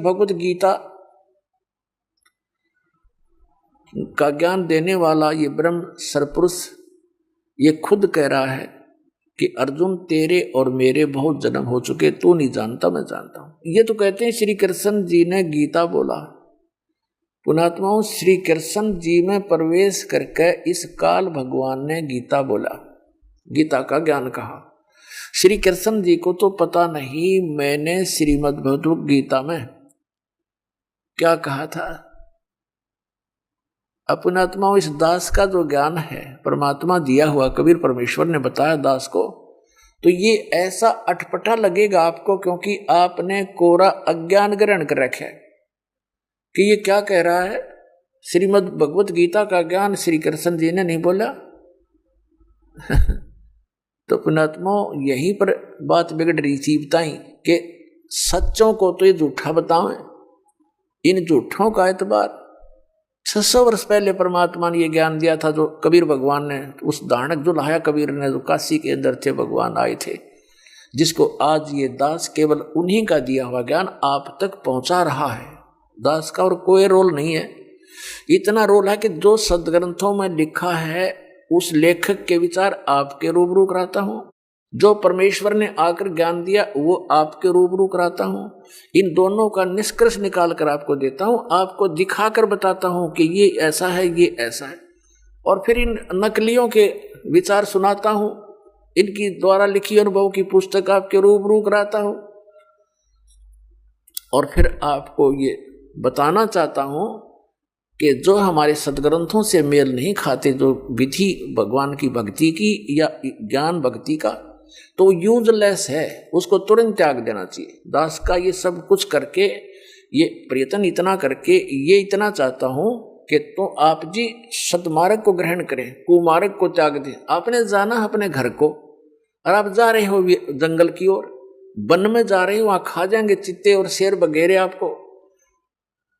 भगवत गीता का ज्ञान देने वाला ये ब्रह्म सरपुरुष ये खुद कह रहा है कि अर्जुन तेरे और मेरे बहुत जन्म हो चुके, तू नहीं जानता मैं जानता हूं। ये तो कहते हैं श्री कृष्ण जी ने गीता बोला। पुणात्माओं, श्री कृष्ण जी में प्रवेश करके इस काल भगवान ने गीता बोला, गीता का ज्ञान कहा। श्री कृष्ण जी को तो पता नहीं मैंने श्रीमद् भगवत गीता में क्या कहा था। पुणात्माओं, इस दास का जो ज्ञान है परमात्मा दिया हुआ, कबीर परमेश्वर ने बताया दास को, तो ये ऐसा अटपटा लगेगा आपको, क्योंकि आपने कोरा अज्ञान ग्रहण कर रखा है कि ये क्या कह रहा है। श्रीमद् भगवत गीता का ज्ञान श्री कृष्ण जी ने नहीं बोला। तो पुणात्माओं, यहीं पर बात बिगड़ रही थी बताई कि सच्चों को तो ये झूठा बतावें, इन झूठों का एतबार। 600 वर्ष पहले परमात्मा ने ये ज्ञान दिया था, जो कबीर भगवान ने, उस दानक जो लाया कबीर ने, जो काशी के अंदर थे भगवान आए थे, जिसको आज ये दास केवल उन्हीं का दिया हुआ ज्ञान आप तक पहुंचा रहा है। दास का और कोई रोल नहीं है, इतना रोल है कि जो सदग्रंथों में लिखा है उस लेखक के विचार आपके रूबरू कराता हूं, जो परमेश्वर ने आकर ज्ञान दिया वो आपके रूबरू कराता हूं। इन दोनों का निष्कर्ष निकाल कर आपको देता हूं, आपको दिखाकर बताता हूं कि ये ऐसा है, ये ऐसा है, और फिर इन नकलियों के विचार सुनाता हूं, इनकी द्वारा लिखी अनुभव की पुस्तक आपके रूबरू कराता हूं, और फिर आपको ये बताना चाहता हूं कि जो हमारे सदग्रंथों से मेल नहीं खाते, जो विधि भगवान की भक्ति की या ज्ञान भक्ति का, तो यूजलेस है, उसको तुरंत त्याग देना चाहिए। दास का ये सब कुछ करके, ये प्रयत्न इतना करके, ये इतना चाहता हूं कि तो आप जी सदमार्ग को ग्रहण करें, कुमार्ग को त्याग दें। आपने जाना अपने घर को, और आप जा रहे हो जंगल की ओर, वन में जा रहे हो, वहां खा जाएंगे चित्ते और शेर वगैरह आपको,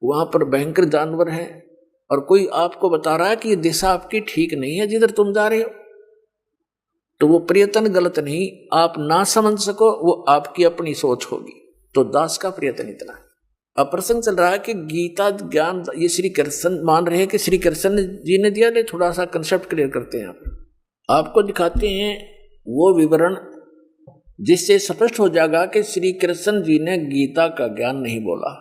वहां पर भयंकर जानवर हैं, और कोई आपको बता रहा है कि ये दिशा आपकी ठीक नहीं है जिधर तुम जा रहे हो, तो वो प्रयत्न गलत नहीं, आप ना समझ सको, वो आपकी अपनी सोच होगी। तो दास का प्रयत्न इतना है। अब प्रसंग चल रहा है कि गीता ज्ञान ये श्री कृष्ण मान रहे हैं कि श्री कृष्ण जी ने दिया। थोड़ा सा कंसेप्ट क्लियर करते हैं, आपको दिखाते हैं वो विवरण जिससे स्पष्ट हो जाएगा कि श्री कृष्ण जी ने गीता का ज्ञान नहीं बोला।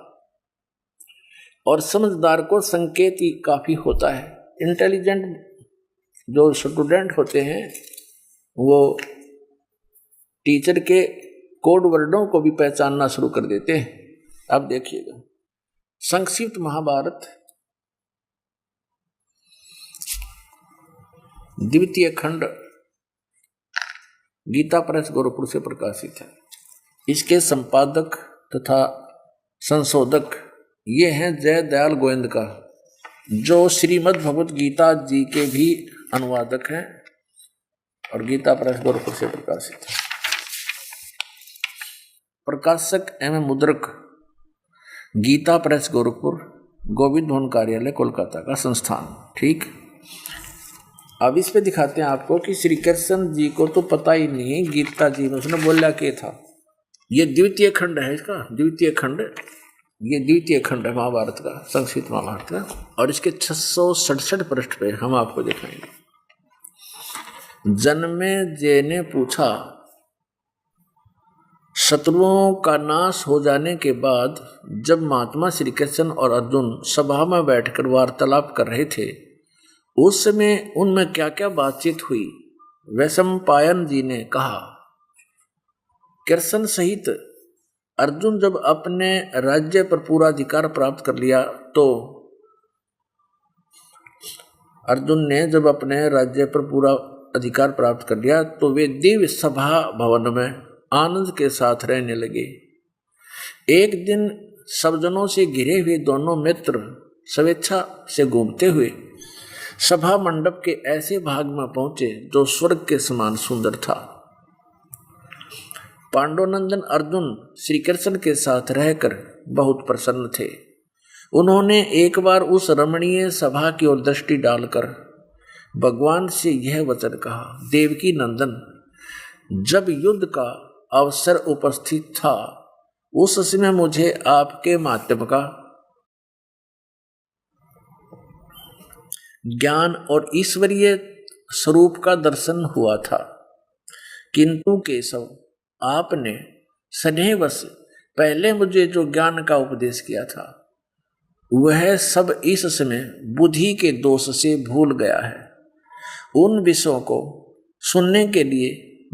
और समझदार को संकेत ही काफी होता है। इंटेलिजेंट जो स्टूडेंट होते हैं वो टीचर के कोड वर्डों को भी पहचानना शुरू कर देते हैं। अब देखिएगा, संक्षिप्त महाभारत द्वितीय खंड गीता प्रेस गोरखपुर से प्रकाशित है। इसके संपादक तथा संशोधक ये हैं जय दयाल गोविंद का, जो श्रीमद् भगवत गीता जी के भी अनुवादक हैं और गीता प्रेस गोरखपुर से प्रकाशित है। प्रकाशक एवं मुद्रक गीता प्रेस गोरखपुर, गोविंद भवन कार्यालय कोलकाता का संस्थान। ठीक, अब इस पे दिखाते हैं आपको कि श्री कृष्ण जी को तो पता ही नहीं गीता जी में उसने बोला क्या था। ये द्वितीय खंड है, इसका द्वितीय खंड, ये द्वितीय खंड है महाभारत का, संस्कृत महाभारत का, और इसके 667 पृष्ठ पे हम आपको दिखाएंगे। जन्मे जय ने पूछा, शत्रुओं का नाश हो जाने के बाद जब महात्मा श्री कृष्ण और अर्जुन सभा में बैठकर वार्तालाप कर रहे थे, उस समय उनमें क्या क्या बातचीत हुई। वैशंपायन जी ने कहा, कृष्ण सहित अर्जुन जब अपने राज्य पर पूरा अधिकार प्राप्त कर लिया, तो अर्जुन ने जब अपने राज्य पर पूरा अधिकार प्राप्त कर लिया तो वे दिव्य सभा भवन में आनंद के साथ रहने लगे। एक दिन सब जनों से घिरे हुए दोनों मित्र स्वेच्छा से घूमते हुए सभा मंडप के ऐसे भाग में पहुंचे जो स्वर्ग के समान सुंदर था। पांडुनंदन अर्जुन श्री कृष्ण के साथ रहकर बहुत प्रसन्न थे। उन्होंने एक बार उस रमणीय सभा की ओर दृष्टि डालकर भगवान से यह वचन कहा, देवकी नंदन, जब युद्ध का अवसर उपस्थित था उस समय मुझे आपके माध्यम का ज्ञान और ईश्वरीय स्वरूप का दर्शन हुआ था। किंतु केशव, आपने स्नेहवश पहले मुझे जो ज्ञान का उपदेश किया था वह सब इस समय बुद्धि के दोष से भूल गया है। उन विषयों को सुनने के लिए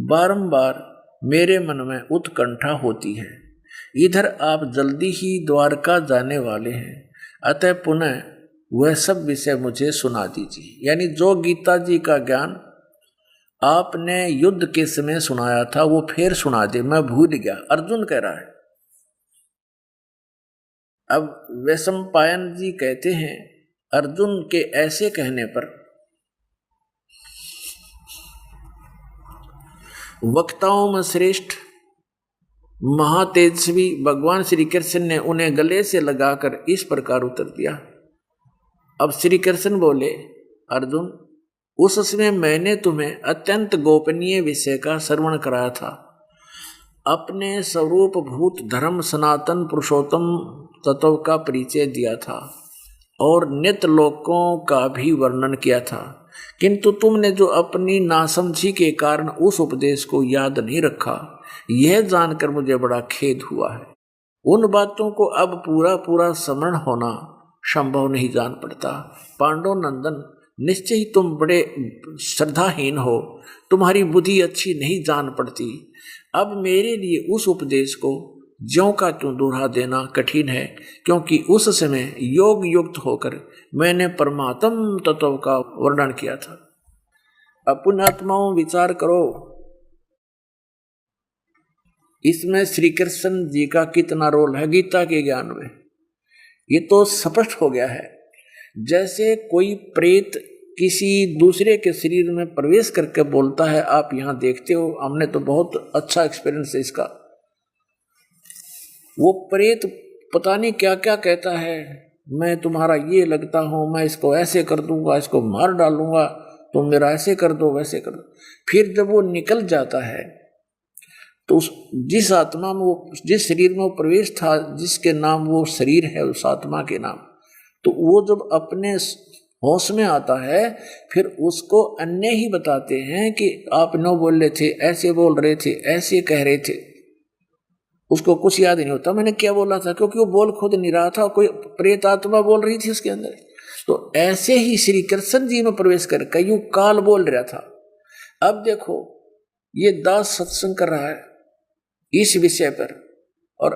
बारंबार मेरे मन में उत्कंठा होती है। इधर आप जल्दी ही द्वारका जाने वाले हैं, अतः पुनः वह सब विषय मुझे सुना दीजिए। यानी जो गीता जी का ज्ञान आपने युद्ध के समय सुनाया था वो फिर सुना दे, मैं भूल गया, अर्जुन कह रहा है। अब वैशंपायन जी कहते हैं अर्जुन के ऐसे कहने पर वक्ताओं में श्रेष्ठ महातेजस्वी भगवान श्री कृष्ण ने उन्हें गले से लगाकर इस प्रकार उत्तर दिया। अब श्री कृष्ण बोले, अर्जुन, उस समय मैंने तुम्हें अत्यंत गोपनीय विषय का श्रवण कराया था, अपने स्वरूप भूत धर्म सनातन पुरुषोत्तम तत्व का परिचय दिया था और नित्य लोकों का भी वर्णन किया था, किंतु तुमने जो अपनी नासमझी के कारण उस उपदेश को याद नहीं रखा, यह जानकर मुझे बड़ा खेद हुआ है। उन बातों को अब पूरा पूरा स्मरण होना संभव नहीं जान पड़ता। पांडव नंदन, निश्चय ही तुम बड़े श्रद्धाहीन हो, तुम्हारी बुद्धि अच्छी नहीं जान पड़ती। अब मेरे लिए उस उपदेश को ज्यों का त्यों दोहरा देना कठिन है, क्योंकि उस समय योग युक्त होकर मैंने परमात्म तत्व का वर्णन किया था। अपने आत्माओं विचार करो, इसमें श्री कृष्ण जी का कितना रोल है गीता के ज्ञान में, ये तो स्पष्ट हो गया है। जैसे कोई प्रेत किसी दूसरे के शरीर में प्रवेश करके बोलता है, आप यहाँ देखते हो, हमने तो बहुत अच्छा एक्सपीरियंस है इसका। वो प्रेत पता नहीं क्या क्या कहता है, मैं तुम्हारा ये लगता हूँ, मैं इसको ऐसे कर दूंगा, इसको मार डालूंगा, तुम मेरा ऐसे कर दो वैसे कर दो। फिर जब वो निकल जाता है तो जिस आत्मा में वो, जिस शरीर में वो प्रवेश था, जिसके नाम वो शरीर है, उस आत्मा के नाम, तो वो जब अपने होश में आता है फिर उसको अन्य ही बताते हैं कि आप न बोल रहे थे, ऐसे बोल रहे थे, ऐसे कह रहे थे। उसको कुछ याद नहीं होता मैंने क्या बोला था, क्योंकि वो बोल खुद नहीं रहा था, कोई प्रेत आत्मा बोल रही थी उसके अंदर। तो ऐसे ही श्री कृष्ण जी में प्रवेश कर कई काल बोल रहा था। अब देखो ये दास सत्संग कर रहा है इस विषय पर, और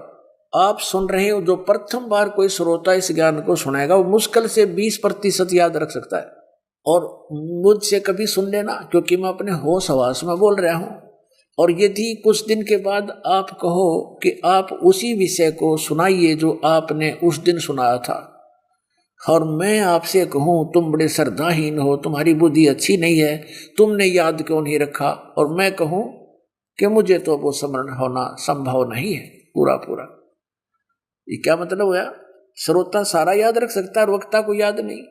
आप सुन रहे हो। जो प्रथम बार कोई श्रोता इस ज्ञान को सुनेगा वो मुश्किल से 20% याद रख सकता है। और मुझसे कभी सुन लेना, क्योंकि मैं अपने होश हवास में बोल रहा हूं। और यदि कुछ दिन के बाद आप कहो कि आप उसी विषय को सुनाइए जो आपने उस दिन सुनाया था, और मैं आपसे कहूं तुम बड़े श्रद्धाहीन हो, तुम्हारी बुद्धि अच्छी नहीं है, तुमने याद क्यों नहीं रखा, और मैं कहूं कि मुझे तो वो स्मरण होना संभव नहीं है पूरा पूरा, ये क्या मतलब हुआ? श्रोता सारा याद रख सकता है और वक्ता को याद नहीं।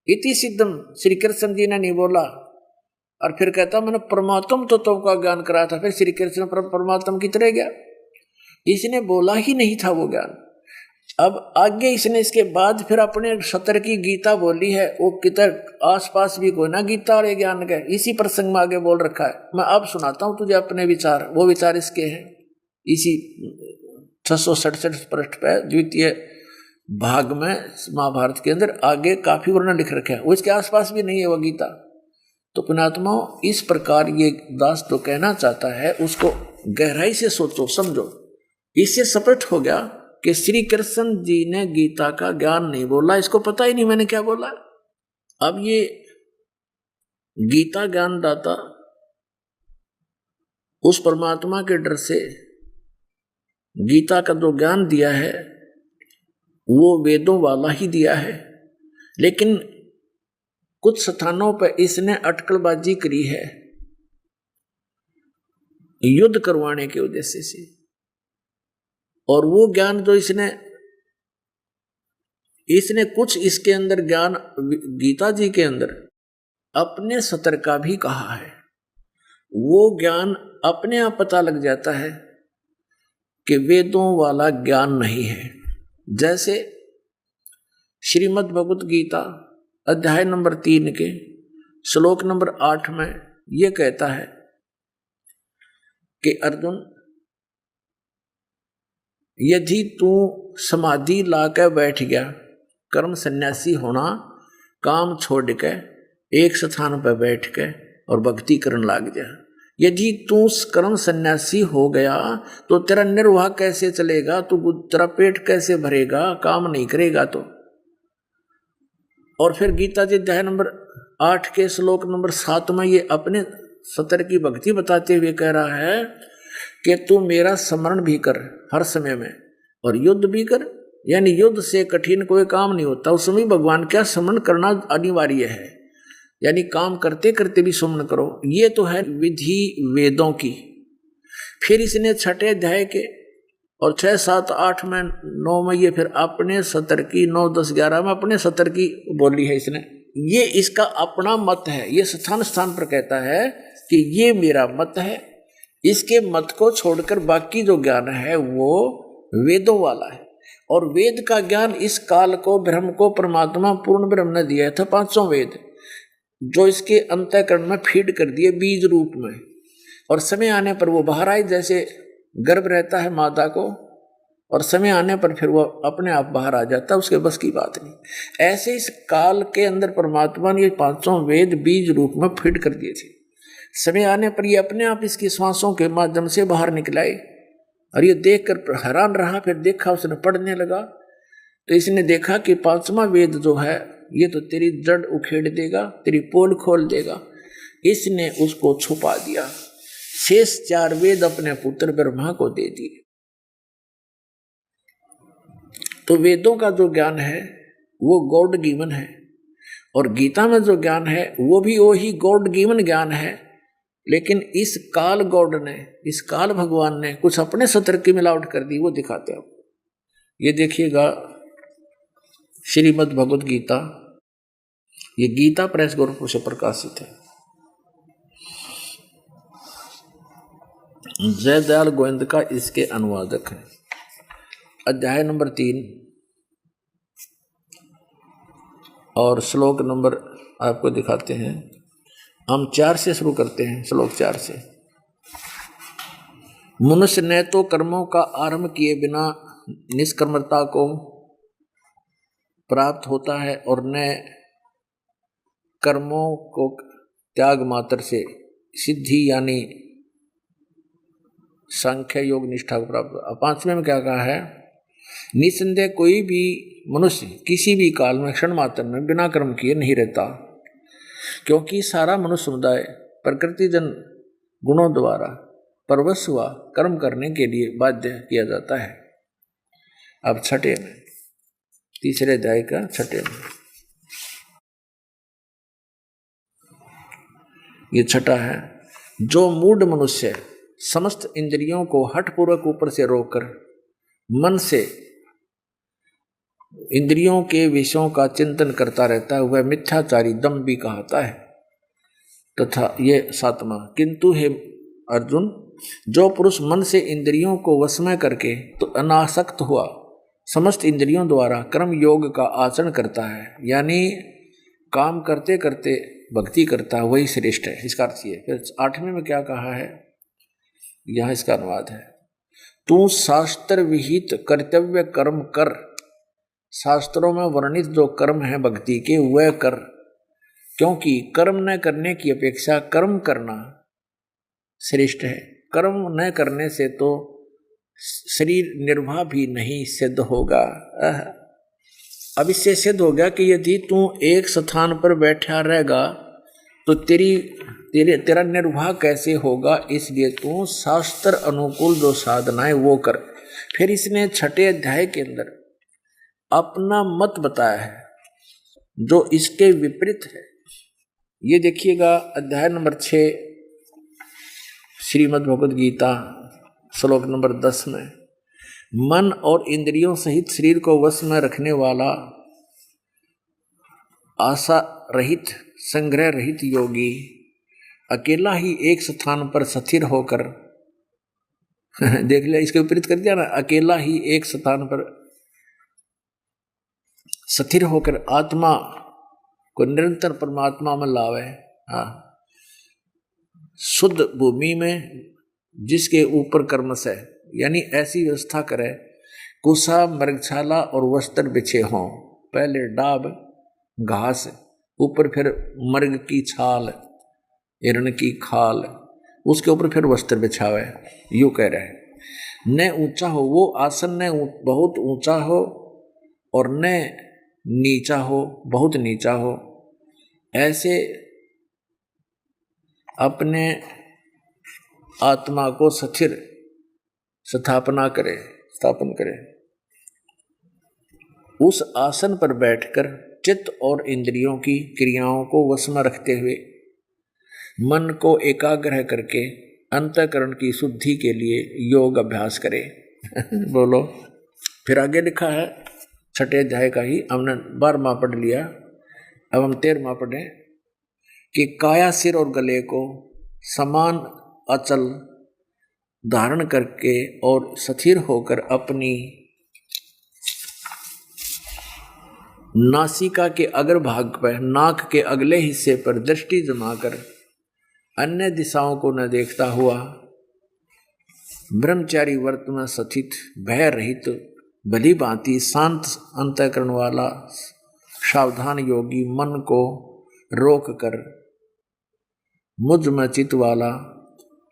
इति सिद्धम श्री कृष्ण जी ने नहीं बोला, और फिर कहता मैंने परमात्म तत्व का ज्ञान कराया था, फिर श्री कृष्ण परमात्म की तरह गया, इसने बोला ही नहीं था वो ज्ञान। अब आगे इसने इसके बाद फिर अपने 70 की गीता बोली है, वो किधर आसपास भी कोई ना गीता और ज्ञान के इसी प्रसंग में आगे बोल रखा है। मैं अब सुनाता हूं तुझे अपने विचार, वो विचार इसके हैं इसी 667 पृष्ठ पे द्वितीय भाग में महाभारत के अंदर आगे काफी वर्णन लिख रखे हैं, वो इसके आसपास भी नहीं है वो गीता। तो पुण्यात्माओं इस प्रकार ये दास तो कहना चाहता है उसको गहराई से सोचो समझो। इससे स्पष्ट हो गया कि श्री कृष्ण जी ने गीता का ज्ञान नहीं बोला, इसको पता ही नहीं मैंने क्या बोला। अब ये गीता ज्ञान दाता उस परमात्मा के डर से गीता का जो ज्ञान दिया है वो वेदों वाला ही दिया है, लेकिन कुछ स्थानों पर इसने अटकलबाजी करी है युद्ध करवाने के उद्देश्य से। और वो ज्ञान जो इसने कुछ इसके अंदर ज्ञान गीता जी के अंदर अपने सतर का भी कहा है, वो ज्ञान अपने आप पता लग जाता है कि वेदों वाला ज्ञान नहीं है। जैसे श्रीमद् भगवत गीता अध्याय नंबर 3 के श्लोक नंबर 8 में यह कहता है कि अर्जुन, यदि तू समाधि लाकर बैठ गया, कर्म सन्यासी होना, काम छोड़ के एक स्थान पर बैठ के और भक्ति करने लग जा, यदि तू कर्म सन्यासी हो गया तो तेरा निर्वाह कैसे चलेगा? तू तेरा पेट कैसे भरेगा? काम नहीं करेगा तो। और फिर गीता जी अध्याय नंबर 8 के श्लोक नंबर 7 में ये अपने सतर की भक्ति बताते हुए कह रहा है कि तू मेरा स्मरण भी कर हर समय में और युद्ध भी कर, यानी युद्ध से कठिन कोई काम नहीं होता, उस समय भगवान का स्मरण करना अनिवार्य है, यानी काम करते करते भी स्मरण करो। ये तो है विधि वेदों की। फिर इसने छठे अध्याय के और 6, 7, 8 में 9 में ये फिर अपने सतर की 9, 10, 11 में अपने सतर की बोली है इसने। ये इसका अपना मत है, ये स्थान स्थान पर कहता है कि ये मेरा मत है। इसके मत को छोड़कर बाकी जो ज्ञान है वो वेदों वाला है। और वेद का ज्ञान इस काल को, ब्रह्म को परमात्मा पूर्ण ब्रह्म ने दिया था, 500 वेद, जो इसके अंतःकरण में फीड कर दिए बीज रूप में, और समय आने पर वो बाहर आए। जैसे गर्भ रहता है माता को और समय आने पर फिर वो अपने आप बाहर आ जाता है, उसके बस की बात नहीं। ऐसे इस काल के अंदर परमात्मा ने ये 500 वेद बीज रूप में फीड कर दिए थे। समय आने पर ये अपने आप इसकी श्वासों के माध्यम से बाहर निकलाए और ये देखकर हैरान रहा। फिर देखा, उसने पढ़ने लगा तो इसने देखा कि 5वां वेद जो है ये तो तेरी जड़ उखेड़ देगा, तेरी पोल खोल देगा। इसने उसको छुपा दिया, शेष 4 वेद अपने पुत्र ब्रह्मा को दे दिए। तो वेदों का जो ज्ञान है वो गॉड गिवन है, और गीता में जो ज्ञान है वो भी वही गॉड गिवन ज्ञान है। लेकिन इस काल गॉड ने, इस काल भगवान ने कुछ अपने सत्र की मिलावट कर दी, वो दिखाते हैं आपको। ये देखिएगा श्रीमद् भगवत गीता, ये गीता प्रेस गोरखपुर से प्रकाशित है। जय दयाल गोविंद का इसके अनुवादक है। अध्याय नंबर 3 और श्लोक नंबर आपको दिखाते हैं। हम 4 से शुरू करते हैं, श्लोक 4 से। मनुष्य ने तो कर्मों का आरंभ किए बिना निष्कर्मता को प्राप्त होता है, और न कर्मों को त्याग मात्र से सिद्धि यानी सांख्य योग निष्ठा को प्राप्त। 5वें में क्या कहा है? निसंदेह कोई भी मनुष्य किसी भी काल में क्षण मात्र में बिना कर्म किए नहीं रहता, क्योंकि सारा मनुष्य समुदाय प्रकृति जन गुणों द्वारा परवश हुआ कर्म करने के लिए बाध्य किया जाता है। अब छठे में, 3रे अध्याय का छठे में ये छठा है। जो मूढ़ मनुष्य समस्त इंद्रियों को हठपूर्वक ऊपर से रोककर मन से इंद्रियों के विषयों का चिंतन करता रहता है, वह मिथ्याचारी दंभी कहलाता है। तथा ये 7वां, किंतु हे अर्जुन, जो पुरुष मन से इंद्रियों को वश में करके तो अनासक्त हुआ समस्त इंद्रियों द्वारा कर्म योग का आचरण करता है, यानी काम करते करते भक्ति करता है, वही श्रेष्ठ है। इसका अर्थ ये। फिर 8वें में क्या कहा है, यहाँ इसका अनुवाद है। तू शास्त्र विहित कर्तव्य कर्म कर, शास्त्रों में वर्णित जो कर्म है भक्ति के वह कर, क्योंकि कर्म न करने की अपेक्षा कर्म करना श्रेष्ठ है। कर्म न करने से तो शरीर निर्वाह भी नहीं सिद्ध होगा। अब इससे सिद्ध हो गया कि यदि तू एक स्थान पर बैठा रहेगा तो तेरा निर्वाह कैसे होगा, इसलिए तू शास्त्र अनुकूल जो साधना है वो कर। फिर इसने छठे अध्याय के अंदर अपना मत बताया है जो इसके विपरीत है। ये देखिएगा अध्याय नंबर 6 श्रीमद् भगवद गीता श्लोक नंबर 10 में, मन और इंद्रियों सहित शरीर को वश में रखने वाला आशा रहित संग्रह रहित योगी अकेला ही एक स्थान पर स्थिर होकर देख लिया, इसके विपरीत कर दिया ना। अकेला ही एक स्थान पर स्थिर होकर आत्मा को निरंतर परमात्मा में लावे। हाँ, शुद्ध भूमि में जिसके ऊपर कर्मश है, यानी ऐसी व्यवस्था करे कुसा मृगशाला और वस्त्र बिछे हों। पहले डाब घास, ऊपर फिर मृग की छाल, हिरण की खाल, उसके ऊपर फिर वस्त्र बिछावे। यूं कह रहे हैं, न ऊंचा हो वो आसन, न बहुत ऊंचा हो और न नीचा हो बहुत नीचा हो। ऐसे अपने आत्मा को स्थिर स्थापन करे। उस आसन पर बैठकर चित्त और इंद्रियों की क्रियाओं को वश में रखते हुए मन को एकाग्र करके अंतःकरण की शुद्धि के लिए योग अभ्यास करे। बोलो। फिर आगे लिखा है, छठे अध्याय का ही हमने 12वां पढ़ लिया, अब हम 13वां पढ़े कि काया सिर और गले को समान अचल धारण करके और स्थिर होकर अपनी नासिका के अग्रभाग पर, नाक के अगले हिस्से पर दृष्टि जमाकर अन्य दिशाओं को न देखता हुआ ब्रह्मचारी व्रत में स्थित भय रहित भली भांति शांत अंतःकरण वाला सावधान योगी मन को रोक कर मुझ में चित्त वाला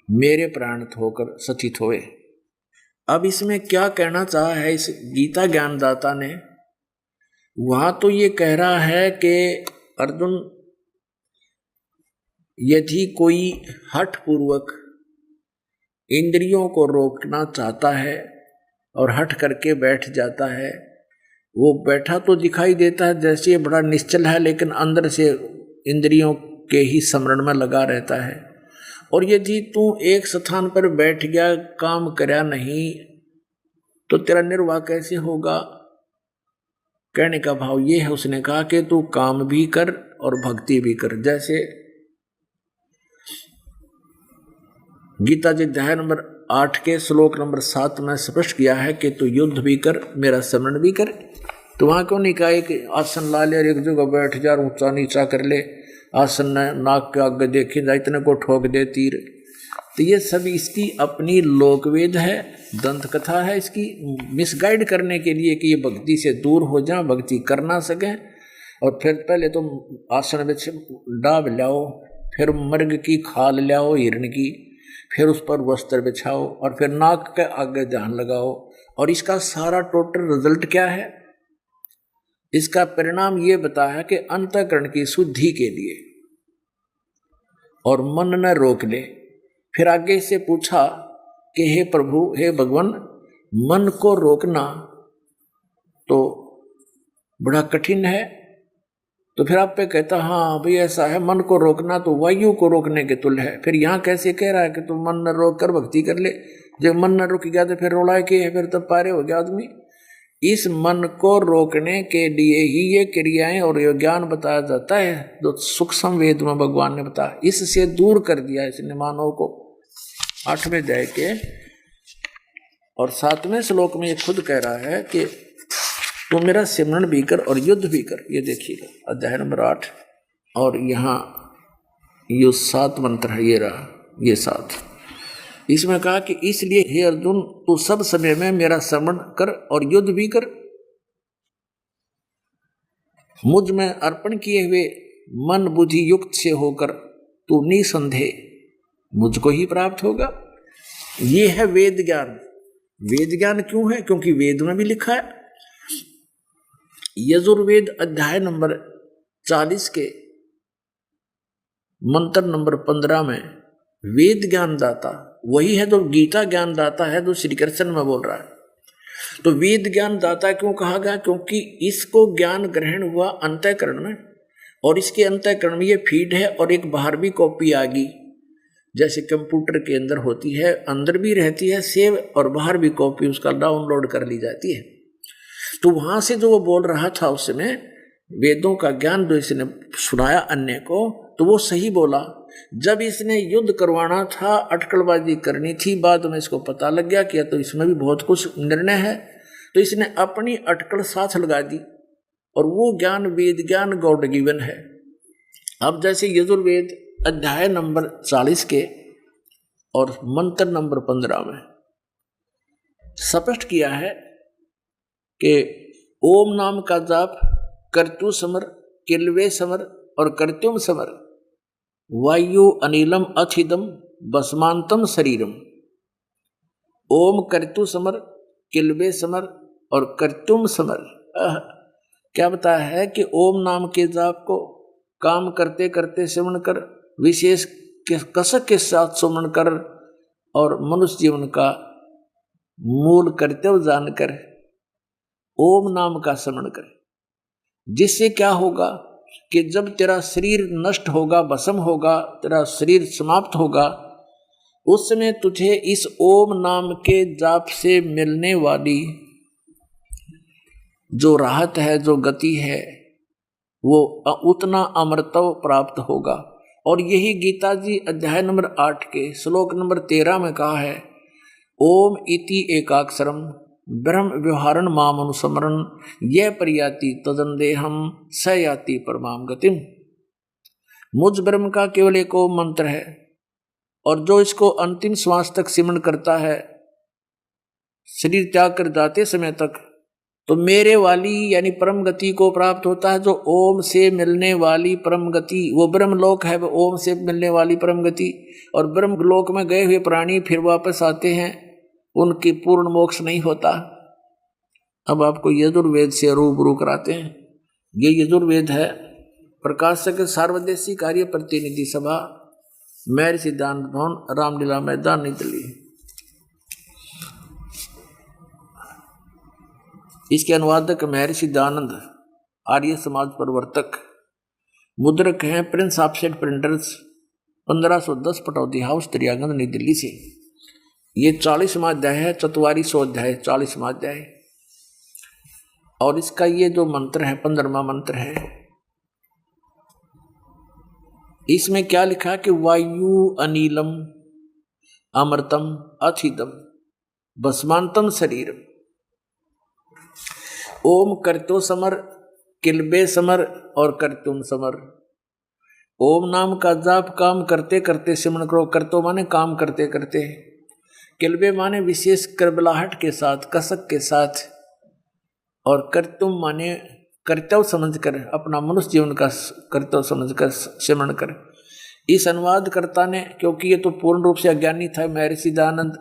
मेरे प्राणत होकर स्थित होए। अब इसमें क्या कहना चाहा है इस गीता ज्ञानदाता ने? वहां तो ये कह रहा है कि अर्जुन, यदि कोई हठ पूर्वक इंद्रियों को रोकना चाहता है और हठ करके बैठ जाता है, वो बैठा तो दिखाई देता है जैसे ये बड़ा निश्चल है, लेकिन अंदर से इंद्रियों के ही स्मरण में लगा रहता है। और यदि तू एक स्थान पर बैठ गया, काम करया नहीं, तो तेरा निर्वाह कैसे होगा? कहने का भाव ये है, उसने कहा कि तू काम भी कर और भक्ति भी कर। जैसे गीता जी अध्याय नंबर 8 के श्लोक नंबर 7 में स्पष्ट किया है कि तू युद्ध भी कर, मेरा स्मरण भी कर। तो वहां क्यों नहीं कहा कि आसन ला ले और एक जगह बैठ जा, ऊंचा नीचा कर ले, आसन नाक के आगे देखे जा, इतने को ठोक दे तीर। तो ये सब इसकी अपनी लोकवेद है, दंत कथा है, इसकी मिसगाइड करने के लिए कि ये भक्ति से दूर हो जाए, भक्ति कर ना सकें। और फिर पहले तो आसन में डाब लाओ, फिर मृग की खाल लाओ हिरण की, फिर उस पर वस्त्र बिछाओ और फिर नाक के आगे ध्यान लगाओ। और इसका सारा टोटल रिजल्ट क्या है? इसका परिणाम ये बताया कि अंतःकरण की शुद्धि के लिए और मन न रोक ले। फिर आगे से पूछा कि हे प्रभु, हे भगवान, मन को रोकना तो बड़ा कठिन है। तो फिर आप पे कहता, हाँ भाई ऐसा है, मन को रोकना तो वायु को रोकने के तुल्य है। फिर यहाँ कैसे कह रहा है कि तुम मन न रोक कर भक्ति कर ले? जब मन न रुक गया तो फिर रोला के है, फिर तो पारे हो गया आदमी। इस मन को रोकने के लिए ही ये क्रियाएं और ये ज्ञान बताया जाता है, जो सूक्ष्म वेद में भगवान ने बताया। इससे दूर कर दिया इसने मानव को। 8वें अध्याय के और 7वें श्लोक में ये खुद कह रहा है कि तू मेरा सिमरण भी कर और युद्ध भी कर। ये देखिएगा अध्याय नंबर 8 और यहाँ ये 7 मंत्र है, ये रहा ये 7। इसमें कहा कि इसलिए हे अर्जुन, तू सब समय में मेरा स्मरण कर और युद्ध भी कर। मुझ में अर्पण किए हुए मन बुद्धि युक्त से होकर तू निसंदेह मुझको ही प्राप्त होगा। ये है वेद ज्ञान। वेद ज्ञान क्यों है? क्योंकि वेद में भी लिखा है। यजुर्वेद अध्याय नंबर 40 के मंत्र नंबर 15 में वेद ज्ञान दाता वही है जो गीता ज्ञान दाता है, जो श्री कृष्ण में बोल रहा है। तो वेद ज्ञान दाता क्यों कहा गया? क्योंकि इसको ज्ञान ग्रहण हुआ अंतःकरण में, और इसके अंतःकरण में ये फीड है और एक बाहर भी कॉपी आ गई, जैसे कंप्यूटर के अंदर होती है, अंदर भी रहती है सेव और बाहर भी कॉपी उसका डाउनलोड कर ली जाती है। तो वहां से जो वो बोल रहा था उस समय वेदों का ज्ञान जो इसने सुनाया अन्य को, तो वो सही बोला। जब इसने युद्ध करवाना था, अटकलबाजी करनी थी, बाद में इसको पता लग गया कि तो इसमें भी बहुत कुछ निर्णय है, तो इसने अपनी अटकल साथ लगा दी और वो ज्ञान वेद ज्ञान गॉड गिवन है। अब जैसे यजुर्वेद अध्याय नंबर 40 के और मंत्र नंबर 15 में स्पष्ट किया है कि ओम नाम का जाप कर्तु समर, किलवे समर और कर्त्युम समर, वायु अनिलम अथिदम भस्मांतम शरीरम। ओम कर्तु समर, किलवे समर और कर्त्युम समर। क्या बताया है कि ओम नाम के जाप को काम करते करते श्रवण कर, विशेष कसक के साथ श्रवण कर और मनुष्य जीवन का मूल कर्तव्य जानकर ओम नाम का श्रवण कर, जिससे क्या होगा कि जब तेरा शरीर नष्ट होगा, भस्म होगा, तेरा शरीर समाप्त होगा, उस समय तुझे इस ओम नाम के जाप से मिलने वाली जो राहत है, जो गति है, वो उतना अमृतत्व प्राप्त होगा। और यही गीता जी अध्याय नंबर 8 के श्लोक नंबर 13 में कहा है, ओम इति एकाक्षरम ब्रह्म व्यवहारण माम अनुस्मरण यह परियाति तदन्देहम स याति परमाम गतिम। मुझ ब्रह्म का केवल एक ओम मंत्र है और जो इसको अंतिम श्वास तक सिमरण करता है, शरीर त्याग कर जाते समय तक, तो मेरे वाली यानी परम गति को प्राप्त होता है। जो ओम से मिलने वाली परम गति, वो ब्रह्म लोक है, वो ओम से मिलने वाली परम गति। और ब्रह्म लोक में गए हुए प्राणी फिर वापस आते हैं, उनकी पूर्ण मोक्ष नहीं होता। अब आपको यजुर्वेद से रूबरू कराते हैं। ये यजुर्वेद है प्रकाशक सार्वदेशी कार्य प्रतिनिधि सभा, महर्षि सिद्धांत भवन, रामलीला मैदान, नई दिल्ली। इसके अनुवादक महर्षि दयानंद, आर्य समाज प्रवर्तक। मुद्रक हैं Prince offset printers, 1510 Pataudi house, Daryaganj, नई दिल्ली से। ये 40वां अध्याय है, 4400 अध्याय, 40वां अध्याय। और इसका ये जो मंत्र है, 15वां मंत्र है, इसमें क्या लिखा कि वायु अनिलम अमृतम अथिदम भस्मांतम शरीरम। ओम कर्तो समर, किलबे समर और कर्तुम समर। ओम नाम का जाप काम करते करते सिमरण करो। कर्तो माने काम करते करते, किलबे माने विशेष करबलाहट के साथ, कसक के साथ, और कर्तुम माने कर्तव्य समझकर, अपना मनुष्य जीवन का कर्तव्य समझकर सिमरण कर। इस अनुवादकर्ता ने, क्योंकि ये तो पूर्ण रूप से अज्ञानी था, महर्षि दयानंद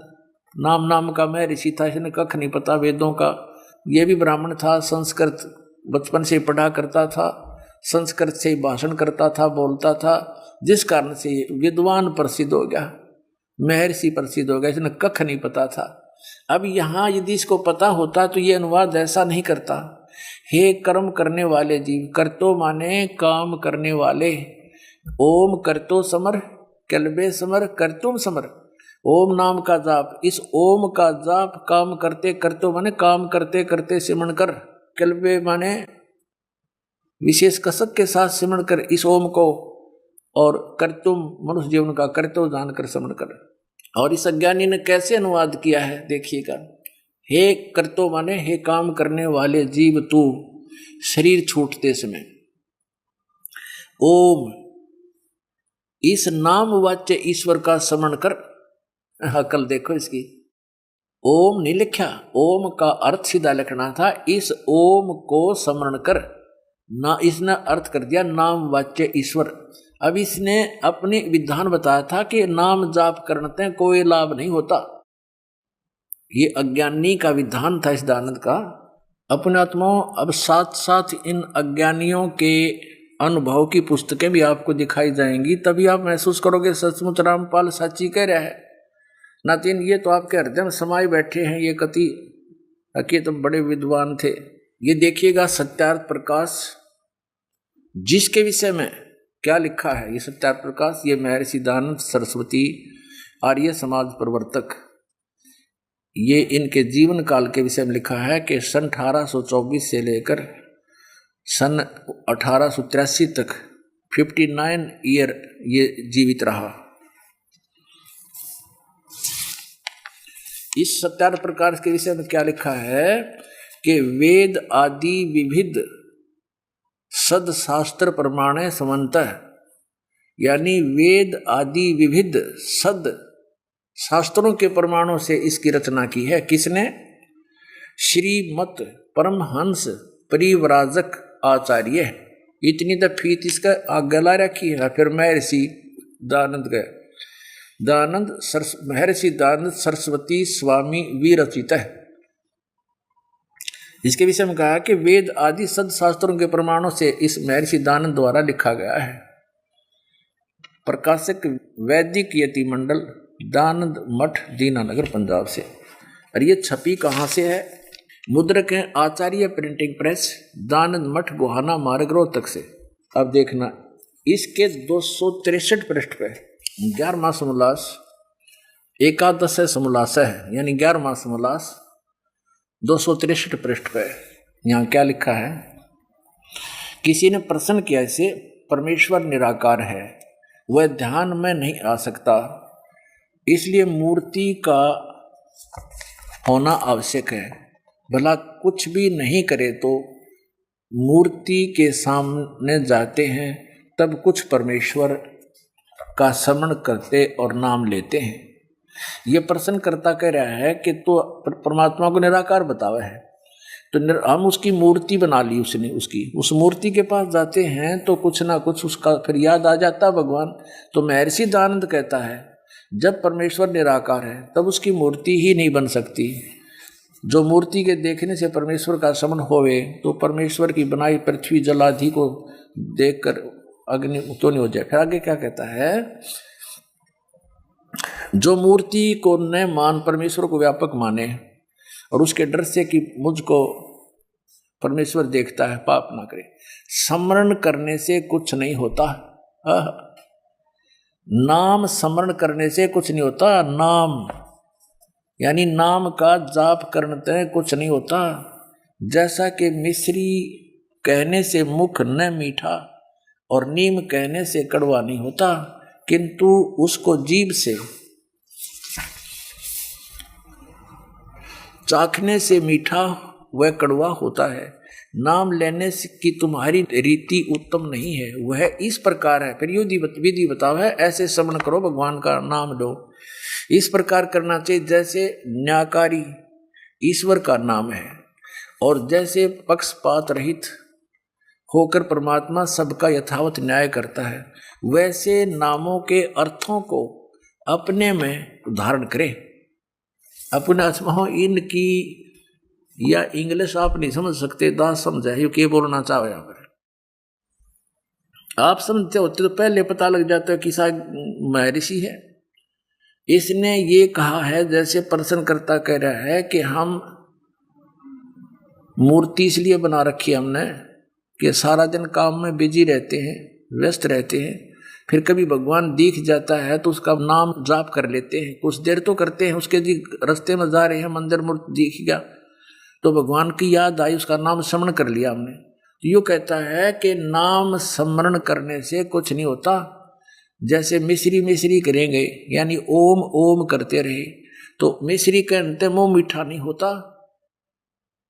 नाम का महर्षि था, इसने कख नहीं पता वेदों का। ये भी ब्राह्मण था, संस्कृत बचपन से पढ़ा करता था, संस्कृत से ही भाषण करता था, बोलता था, जिस कारण से विद्वान प्रसिद्ध हो गया, महर्षि प्रसिद्ध हो गया। इसने कख नहीं पता था। अब यहाँ यदि इसको पता होता तो ये अनुवाद ऐसा नहीं करता। हे कर्म करने वाले जीव, कर्तो माने काम करने वाले, ओम कर्तो समर, कल्बे समर, कर्तुम समर। ओम नाम का जाप, इस ओम का जाप काम करते करते माने काम करते करते सिमरण कर, कल्बे माने विशेष कसक के साथ सिमरण कर इस ओम को, और कर्तुम मनुष्य जीवन का कर्तव्य जानकर सिमरण कर। और इस अज्ञानी ने कैसे अनुवाद किया है देखिएगा। हे कर्तो माने हे काम करने वाले जीव, तू शरीर छूटते समय ओम इस नाम वाच्य ईश्वर का स्मरण कर। कल देखो इसकी, ओम नहीं लिखा, ओम का अर्थ सीधा लिखना था, इस ओम को स्मरण कर ना, इसने अर्थ कर दिया नाम वाच्य ईश्वर। अब इसने अपनी विधान बताया था कि नाम जाप करने कोई लाभ नहीं होता। ये अज्ञानी का विधान था इस दानंद का। अपने आत्माओं, अब साथ साथ इन अज्ञानियों के अनुभव की पुस्तकें भी आपको दिखाई जाएंगी, तभी आप महसूस करोगे सचमुच रामपाल साची कह रहा है। नातिन ये तो आपके हृदय में समाये बैठे हैं, ये कति अके तो बड़े विद्वान थे। ये देखिएगा सत्यार्थ प्रकाश, जिसके विषय में क्या लिखा है, ये सत्यार्थ प्रकाश, ये महर्षि दयानंद सरस्वती आर्य समाज प्रवर्तक, ये इनके जीवन काल के विषय में लिखा है कि सन 1824 से लेकर सन 1883 तक 59 ईयर ये जीवित रहा। इस सत्यार्थ प्रकाश के विषय में क्या लिखा है कि वेद आदि विविध सद शास्त्र प्रमाणे समन्तः, यानी वेद आदि विविध सद शास्त्रों के प्रमाणों से इसकी रचना की है। किसने? श्रीमत परमहंस परिव्राजक आचार्य। इतनी तो फीत इसका आगे ला रखी है। फिर महर्षि दयानंद सरस्वती स्वामी विरचित है। इसके विषय में कहा कि वेद आदि सद शास्त्रों के प्रमाणों से इस महर्षि दयानंद द्वारा लिखा गया है। प्रकाशक वैदिक यति मंडल, दयानंद मठ, दीनानगर, पंजाब से। और ये छपी कहाँ से है? मुद्रक है आचार्य प्रिंटिंग प्रेस, दयानंद मठ, गोहाना मार्ग, रोहतक से। अब देखना, इसके 263 पृष्ठ पे 11वां समोल्लास, एकादश समोल्लास है, यानी 11वां समोल्लास 263 पृष्ठ पे यहाँ क्या लिखा है? किसी ने प्रश्न किया इसे, परमेश्वर निराकार है, वह ध्यान में नहीं आ सकता, इसलिए मूर्ति का होना आवश्यक है। भला कुछ भी नहीं करे तो मूर्ति के सामने जाते हैं, तब कुछ परमेश्वर का स्मरण करते और नाम लेते हैं। ये प्रश्नकर्ता कह रहा है कि तो परमात्मा को निराकार बतावा है, तो हम उसकी मूर्ति बना ली उसने, उस मूर्ति के पास जाते हैं तो कुछ ना कुछ उसका फिर याद आ जाता भगवान। तो महर्षि दयानंद कहता है जब परमेश्वर निराकार है तब उसकी मूर्ति ही नहीं बन सकती। जो मूर्ति के देखने से परमेश्वर का स्मरण होवे तो परमेश्वर की बनाई पृथ्वी जल आदि को देखकर अग्नि क्यों नहीं हो जाए। फिर आगे क्या कहता है? जो मूर्ति को न मान परमेश्वर को व्यापक माने और उसके डर से कि मुझको परमेश्वर देखता है पाप ना करे, स्मरण करने से कुछ नहीं होता। नाम स्मरण करने से कुछ नहीं होता। नाम यानी नाम का जाप करने से कुछ नहीं होता। जैसा कि मिश्री कहने से मुख न मीठा और नीम कहने से कड़वा नहीं होता, किंतु उसको जीभ से चाखने से मीठा वह कड़वा होता है। नाम लेने की तुम्हारी रीति उत्तम नहीं है, वह इस प्रकार है। फिर विधि बताओ है, ऐसे स्मरण करो, भगवान का नाम लो। इस प्रकार करना चाहिए जैसे न्यायकारी ईश्वर का नाम है, और जैसे पक्षपात रहित होकर परमात्मा सबका यथावत न्याय करता है, वैसे नामों के अर्थों को अपने में धारण करें। अपने आत्मा इनकी या इंग्लिश आप नहीं समझ सकते, दास समझे ये क्या बोलना चाहो। यहाँ पर आप समझते होते तो पहले पता लग जाता है कि शायद महर्षि है। इसने ये कहा है जैसे प्रश्नकर्ता कह रहा है कि हम मूर्ति इसलिए बना रखी है हमने कि सारा दिन काम में बिजी रहते हैं, व्यस्त रहते हैं, फिर कभी भगवान दिख जाता है तो उसका नाम जाप कर लेते हैं। कुछ देर तो करते हैं, उसके रास्ते में जा रहे हैं, मंदिर मूर्ति दिख गया तो भगवान की याद आई, उसका नाम स्मरण कर लिया हमने। तो यूँ कहता है कि नाम स्मरण करने से कुछ नहीं होता। जैसे मिश्री करेंगे यानी ओम ओम करते रहे तो मिश्री कहते मुंह मीठा नहीं होता।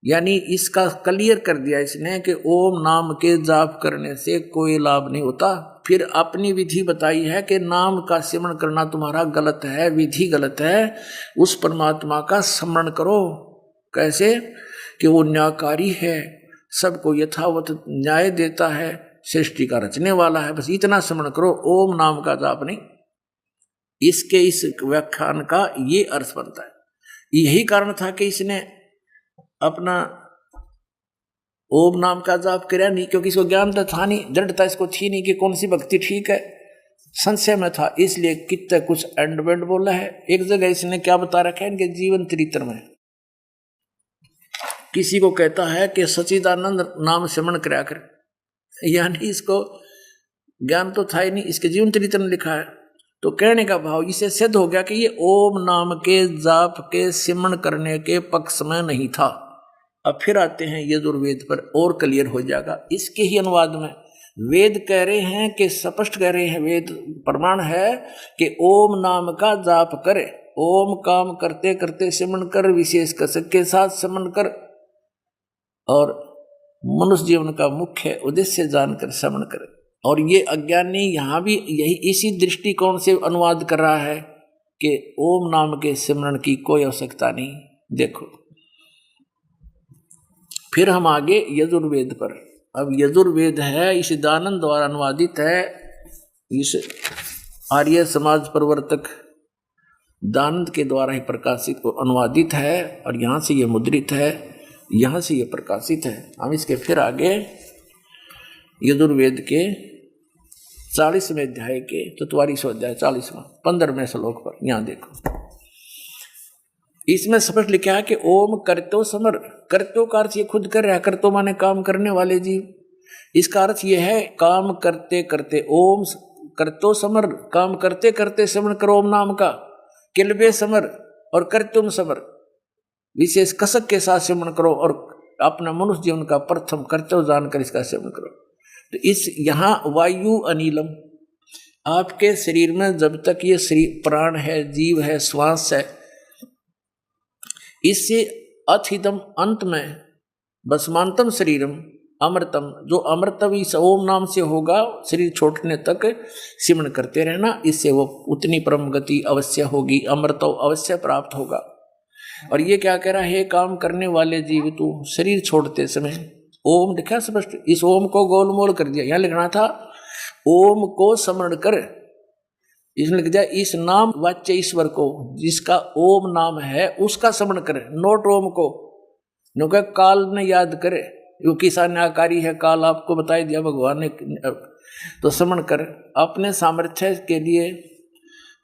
यानी इसका क्लियर कर दिया इसने कि ओम नाम के जाप करने से कोई लाभ नहीं होता। फिर अपनी विधि बताई है कि नाम का स्मरण करना तुम्हारा गलत है, विधि गलत है। उस परमात्मा का स्मरण करो। कैसे? कि वो न्यायकारी है, सबको यथावत न्याय देता है, सृष्टि का रचने वाला है। बस इतना स्मरण करो, ओम नाम का जाप नहीं। इसके इस व्याख्यान का ये अर्थ बनता है। यही कारण था कि इसने अपना ओम नाम का जाप किया नहीं, क्योंकि इसको ज्ञान तो था नहीं, दृढ़ता इसको थी नहीं कि कौन सी भक्ति ठीक है, संशय में था। इसलिए कितना कुछ एंड वेंड बोला है। एक जगह इसने क्या बता रखा है इनके जीवन चरित्र में, किसी को कहता है कि सच्चिदानंद नाम स्मरण करा कर, यानी इसको ज्ञान तो था ही नहीं, इसके जीवन चरित्र में लिखा है। तो कहने का भाव इसे सिद्ध हो गया कि ये ओम नाम के जाप के स्मरण करने के पक्ष में नहीं था। अब फिर आते हैं यजुर्वेद पर, और क्लियर हो जाएगा। इसके ही अनुवाद में वेद कह रहे हैं कि स्पष्ट कह रहे हैं, वेद प्रमाण है कि ओम नाम का जाप करे, ओम काम करते करते सिमरण कर, विशेष कसक के साथ सिमरण कर, और मनुष्य जीवन का मुख्य उद्देश्य जानकर श्रवण करे। और ये अज्ञानी यहाँ भी यही इसी दृष्टिकोण से अनुवाद कर रहा है कि ओम नाम के सिमरण की कोई आवश्यकता नहीं। देखो फिर हम आगे यजुर्वेद पर। अब यजुर्वेद है, इस दानंद द्वारा अनुवादित है, इस आर्य समाज प्रवर्तक दानंद के द्वारा ही प्रकाशित अनुवादित है, और यहाँ से ये मुद्रित है, यहाँ से ये प्रकाशित है। हम इसके फिर आगे यजुर्वेद के 40वें अध्याय के 44वां अध्याय 40वां 15वें श्लोक पर यहाँ देखो, इसमें स्पष्ट लिखा है कि ओम करतो समर। करतो का अर्थ ये खुद कर रहा है, करतो माने काम करने वाले जीव। इसका अर्थ ये है काम करते करते, ओम करतो समर, काम करते करते सिमरण करो ओम नाम का, किलबे समर और करतुम समर, विशेष कसक के साथ सिमरण करो, और अपना मनुष्य जीवन का प्रथम कर्तव्य जानकर इसका सेवन करो। तो इस यहाँ वायु अनिलम, आपके शरीर में जब तक ये शरीर प्राण है, जीव है, श्वास है, इससे अथिदम अंत में भस्मांतम शरीरम अमृतम, जो अमृतम इस ओम नाम से होगा, शरीर छोड़ने तक सिमरण करते रहना, इससे वो उतनी परम गति अवश्य होगी, अमृत अवश्य प्राप्त होगा। और ये क्या कह रहा है, काम करने वाले जीव तू शरीर छोड़ते समय ओम लिखा स्पष्ट, इस ओम को गोलमोल कर दिया, यहाँ लिखना था ओम को स्मरण कर, इसमें लिख दिया इस नाम वाच्य ईश्वर को, जिसका ओम नाम है उसका स्मरण करे, नोट ओम को, क्योंकि काल ने याद करे, वो किसान आकारी है, काल आपको बताई दिया भगवान ने, तो स्मरण कर, अपने सामर्थ्य के लिए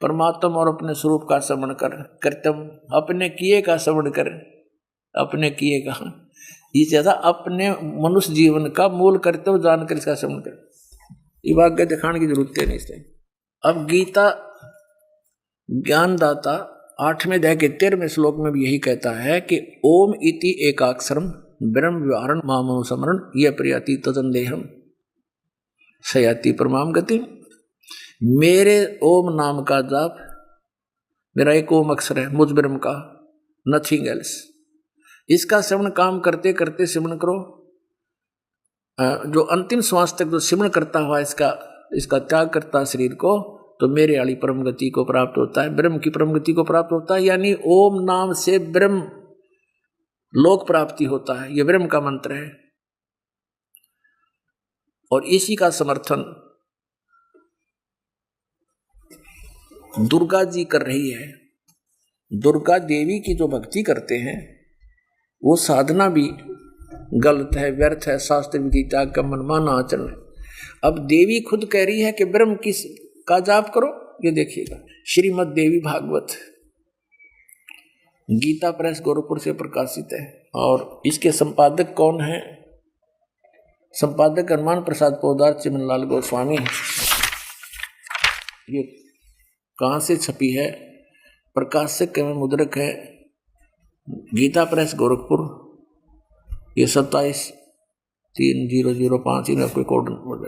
परमात्मा और अपने स्वरूप का स्मरण कर, कर्तव्य अपने किए का स्मरण कर, अपने किए का, ये ज्यादा अपने मनुष्य जीवन का मूल कर्तव्य जानकर इसका स्मरण कर, ये वाक्य दिखाने की जरूरत है नहीं इसलिए। अब गीता ज्ञानदाता 8वें अध्याय के 13वें श्लोक में भी यही कहता है कि ओम इति एकाक्षरम ब्रह्म व्यवहारण मामनुस्मरण ये प्रियति तदंदेहम सयाति परमाम गति। मेरे ओम नाम का जाप, मेरा एक ओम अक्षर है मुझ ब्रह्म का, नथिंग एल्स, इसका श्रवण काम करते करते श्रवण करो, जो अंतिम श्वास तक जो श्रवण करता हुआ इसका त्याग करता शरीर को, तो मेरे वाली परम गति को प्राप्त होता है, ब्रह्म की परम गति को प्राप्त होता है। यानी ओम नाम से ब्रह्म लोक प्राप्ति होता है, यह ब्रह्म का मंत्र है। और इसी का समर्थन दुर्गा जी कर रही है। दुर्गा देवी की जो भक्ति करते हैं वो साधना भी गलत है, व्यर्थ है, शास्त्र विधि त्याग का मनमाना आचरण है। अब देवी खुद कह रही है कि ब्रह्म का जाप करो, ये देखिएगा श्रीमद् देवी भागवत गीता प्रेस गोरखपुर से प्रकाशित है। और इसके संपादक कौन है? संपादक हनुमान प्रसाद पोदार चिमनलाल गोस्वामी। ये कहाँ से छपी है? प्रकाशक एवं मुद्रक है गीता प्रेस गोरखपुर। ये 27/3/005 इनका कोई कोड नंबर है।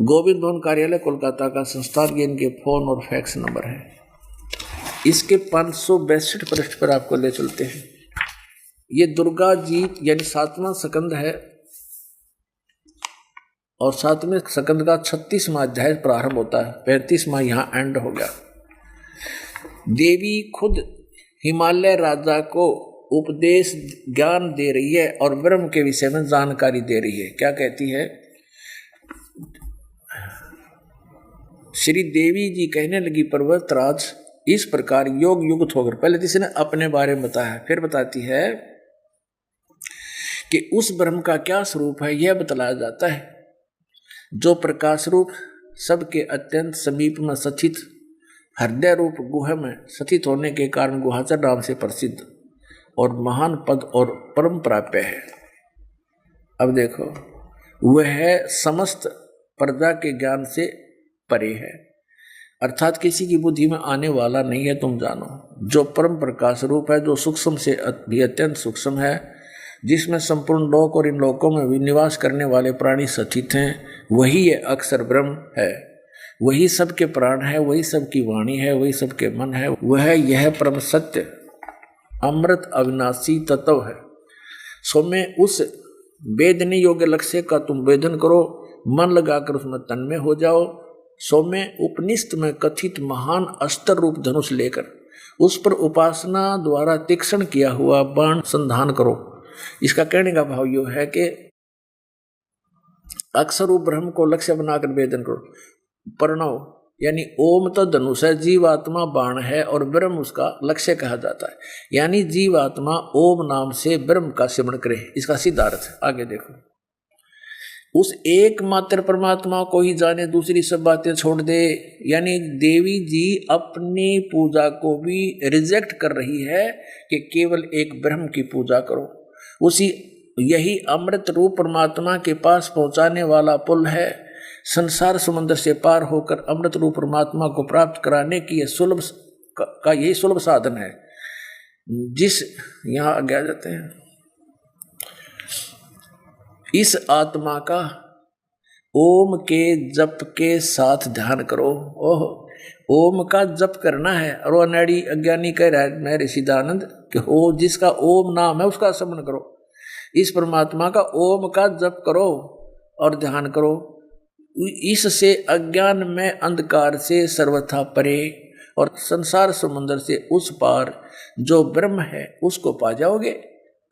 गोविंद भवन कार्यालय कोलकाता का संस्थान, ये इनके फोन और फैक्स नंबर है। इसके 562 पृष्ठ पर आपको ले चलते हैं। ये दुर्गा जी यानी 7वां स्कंद है और 7वें स्कंद का 36वां अध्याय प्रारंभ होता है, 35वां यहाँ एंड हो गया। देवी खुद हिमालय राजा को उपदेश ज्ञान दे रही है और ब्रह्म के विषय में जानकारी दे रही है। क्या कहती है? श्री देवी जी कहने लगी, पर्वतराज इस प्रकार योग युक्त होकर, पहले किसी ने अपने बारे में बताया, फिर बताती है कि उस ब्रह्म का क्या स्वरूप है यह बतलाया जाता है, जो प्रकाश रूप सबके अत्यंत समीप में स्थित हृदय रूप गुहा में स्थित होने के कारण गुहाचर नाम से प्रसिद्ध और महान पद और परम प्राप्य है। अब देखो, वह है समस्त प्रजा के ज्ञान से परे है, अर्थात किसी की बुद्धि में आने वाला नहीं है। तुम जानो, जो परम प्रकाश रूप है, जो सूक्ष्म से भी अत्यंत सूक्ष्म है, जिसमें संपूर्ण लोक और इन लोकों में भी निवास करने वाले प्राणी स्थित हैं, वही ये अक्षर ब्रह्म है। वही सबके प्राण है, वही सबकी वाणी है, वही सबके मन है। वह यह परम सत्य अमृत अविनाशी तत्व है। सो में उस वेदने योग्य लक्ष्य का तुम वेदन करो, मन लगाकर उसमें तन्मय हो जाओ। सो में उपनिषद में कथित महान अस्त्र रूप धनुष लेकर उस पर उपासना द्वारा तीक्ष्ण किया हुआ बाण संधान करो। इसका कहने का भाव यह है कि अक्षर रूप ब्रह्म को लक्ष्य बनाकर वेदन करो। प्रणव यानी ओम तो धनुष है, जीवात्मा बाण है और ब्रह्म उसका लक्ष्य कहा जाता है। यानी जीवात्मा ओम नाम से ब्रह्म का सिमरण करे, इसका सीधा अर्थ है। आगे देखो, उस एकमात्र परमात्मा को ही जाने, दूसरी सब बातें छोड़ दे। यानी देवी जी अपनी पूजा को भी रिजेक्ट कर रही है कि केवल एक ब्रह्म की पूजा करो। उसी यही अमृत रूप परमात्मा के पास पहुंचाने वाला पुल है। संसार समुद्र से पार होकर अमृत रूप परमात्मा को प्राप्त कराने की यही सुलभ साधन है। जिस यहाँ आगे आ जाते हैं, इस आत्मा का ओम के जप के साथ ध्यान करो। ओम का जप करना है। और अनाड़ी अज्ञानी कह रहा है मैं ऋषिदानंद कि हो जिसका ओम नाम है उसका स्मरण करो। इस परमात्मा का ओम का जप करो और ध्यान करो। इससे अज्ञान में अंधकार से सर्वथा परे और संसार समुद्र से उस पार जो ब्रह्म है उसको पा जाओगे,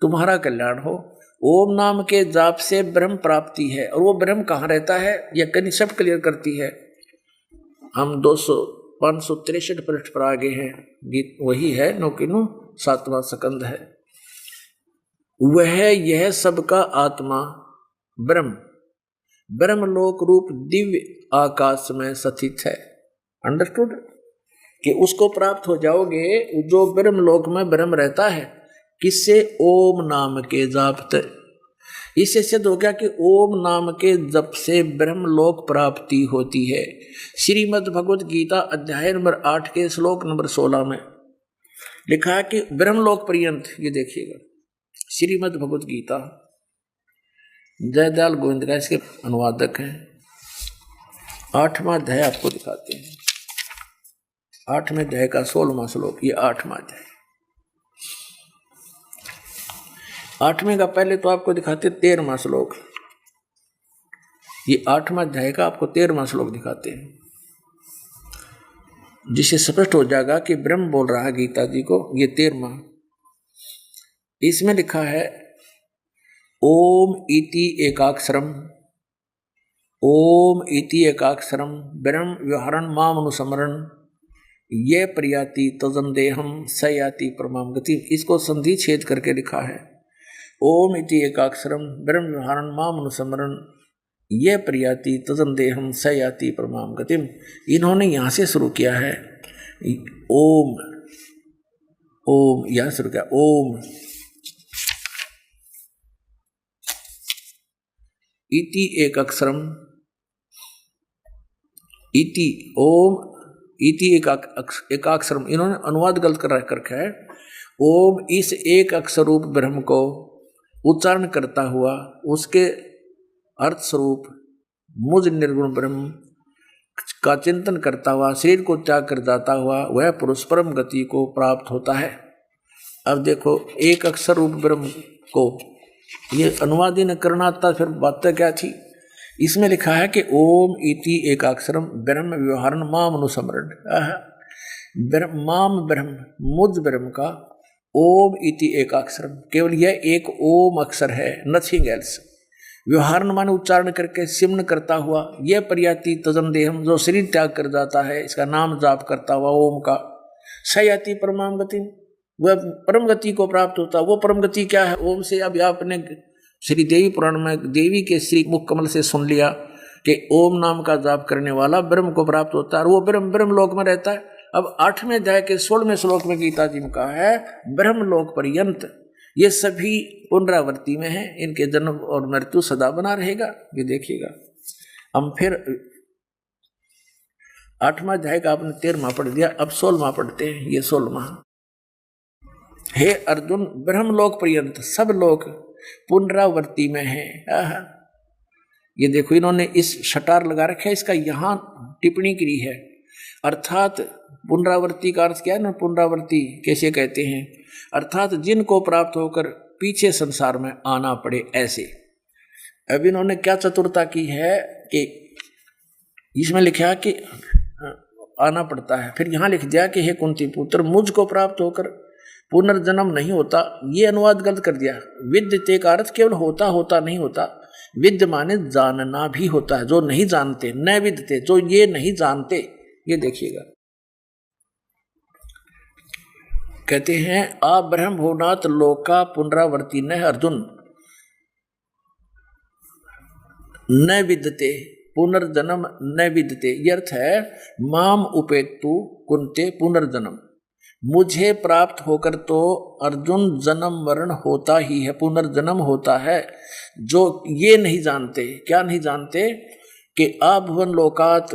तुम्हारा कल्याण हो। ओम नाम के जाप से ब्रह्म प्राप्ति है। और वो ब्रह्म कहाँ रहता है यह कहीं सब क्लियर करती है। हम 563 पृष्ठ पर आगे हैं। गीत वही है, नो कि नो 7वां स्कंद है। वह यह सबका आत्मा ब्रह्म ब्रह्मलोक रूप दिव्य आकाश में स्थित है। अंडरस्टूड कि उसको प्राप्त हो जाओगे जो ब्रह्मलोक में ब्रह्म रहता है। किससे? ओम नाम के जाप से। इससे सिद्ध हो गया कि ओम नाम के जप से ब्रह्मलोक प्राप्ति होती है। श्रीमद् भगवद गीता अध्याय नंबर 8 के श्लोक नंबर 16 में लिखा है कि ब्रह्मलोक पर्यंत, ये देखिएगा श्रीमद् भगवद गीता, जयदयाल गोविंद का इसके अनुवादक हैं। 8वां अध्याय आपको दिखाते हैं। 8वें अध्याय का 16वां श्लोक, ये 8वां अध्याय। 8वें का पहले तो आपको दिखाते 13वां श्लोक। ये 8वां अध्याय का आपको 13वां श्लोक दिखाते हैं, जिससे स्पष्ट हो जाएगा कि ब्रह्म बोल रहा है गीता जी को। ये 13वां, इसमें लिखा है ओम इति एकाक्षरम, ओम इति एकाक्षरम ब्रह्म व्यवहारण माम अनुस्मरण ये प्रयाति तजम देहम स याति परमाम गति। इसको संधि छेद करके लिखा है। ओम इति एकाक्षरम ब्रह्म व्यवहारण माम अनुस्मरण ये प्रयाति तजम देहम स याति परमाम गतिम। इन्होंने यहाँ से शुरू किया है। ओम ओम यहाँ शुरू किया। ओम इति एक अक्षरम, इति ओम इति एकाक्षरम। इन्होंने अनुवाद गलत कर रखा है। ओम इस एक अक्षर रूप ब्रह्म को उच्चारण करता हुआ उसके अर्थ स्वरूप मुझ निर्गुण ब्रह्म का चिंतन करता हुआ शरीर को त्याग कर जाता हुआ वह पुरुष परम गति को प्राप्त होता है। अब देखो, एक अक्षर रूप ब्रह्म को ये अनुवाद ही न करना था, फिर बात क्या थी। इसमें लिखा है कि ओम इति एकाक्षरम ब्रह्म व्यवहारण माम अनुस्मरण। माम ब्रह्म, मुझ ब्रह्म का ओम इति एकाक्षरम, केवल यह एक ओम अक्षर है, नथिंग एल्स। व्यवहारण माने उच्चारण करके सिमन करता हुआ, यह प्रयाति तजम देहम जो शरीर त्याग कर जाता है, इसका नाम जाप करता हुआ ओम का, सयाति परमाम गति, वह परम गति को प्राप्त होता। वो परम गति क्या है? ओम से। अब आपने श्री देवी पुराण में देवी के श्री मुख कमल से सुन लिया कि ओम नाम का जाप करने वाला ब्रह्म को प्राप्त होता है और वो ब्रह्म ब्रह्मलोक में रहता है। अब 8वें अध्याय के 16वें श्लोक में गीता जी में कहा है ब्रह्मलोक पर्यंत। ये सभी पुनरावृत्ति में है, इनके जन्म और मृत्यु सदा बना रहेगा। ये देखिएगा। हम फिर 8वां अध्याय का आपने 13वां पढ़ दिया, अब 16वां पढ़ते हैं। ये 16वां, हे अर्जुन ब्रह्मलोक पर्यंत सब लोग पुनरावृत्ति में है। ये देखो इन्होंने इस शटार लगा रखा है, इसका यहां टिप्पणी की है। अर्थात पुनरावृत्ति का अर्थ क्या है ना, पुनरावृत्ति कैसे कहते हैं, अर्थात जिनको प्राप्त होकर पीछे संसार में आना पड़े ऐसे। अब इन्होंने क्या चतुरता की है कि इसमें लिखा कि आना पड़ता है, फिर यहाँ लिख दिया कि हे कुंती पुत्र मुझको प्राप्त होकर पुनर्जन्म नहीं होता, ये अनुवाद गलत कर दिया। विद्यते का अर्थ केवल होता होता नहीं होता, विद्य माने जानना भी होता है, जो नहीं जानते, न विद्यते जो ये नहीं जानते। ये देखिएगा कहते हैं आ ब्रह्म भुवनात् लोका पुनरावर्ती न अर्जुन न विद्यते पुनर्जन्म न विद्यते। ये अर्थ है माम उपेतु कुंते पुनर्जन्म, मुझे प्राप्त होकर तो अर्जुन जन्म मरण होता ही है, पुनर्जन्म होता है। जो ये नहीं जानते, क्या नहीं जानते कि आभुवन लोकात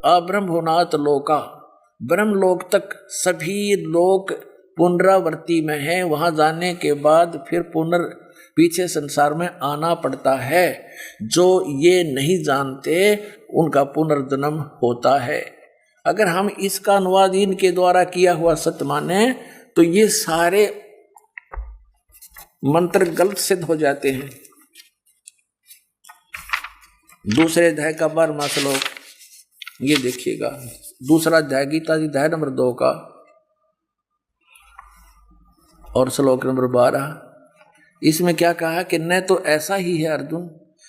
अब्रह्म भुवनात् लोका, ब्रह्मलोक तक सभी लोग पुनरावृत्ति में हैं, वहां जाने के बाद फिर पीछे संसार में आना पड़ता है। जो ये नहीं जानते उनका पुनर्जन्म होता है। अगर हम इसका अनुवाद इनके द्वारा किया हुआ सत्य माने तो ये सारे मंत्र गलत सिद्ध हो जाते हैं। दूसरे अध्याय का 12वां श्लोक ये देखिएगा, दूसरा अध्याय गीता जी अध्याय नंबर 2 का और श्लोक नंबर 12। इसमें क्या कहा कि न तो ऐसा ही है अर्जुन,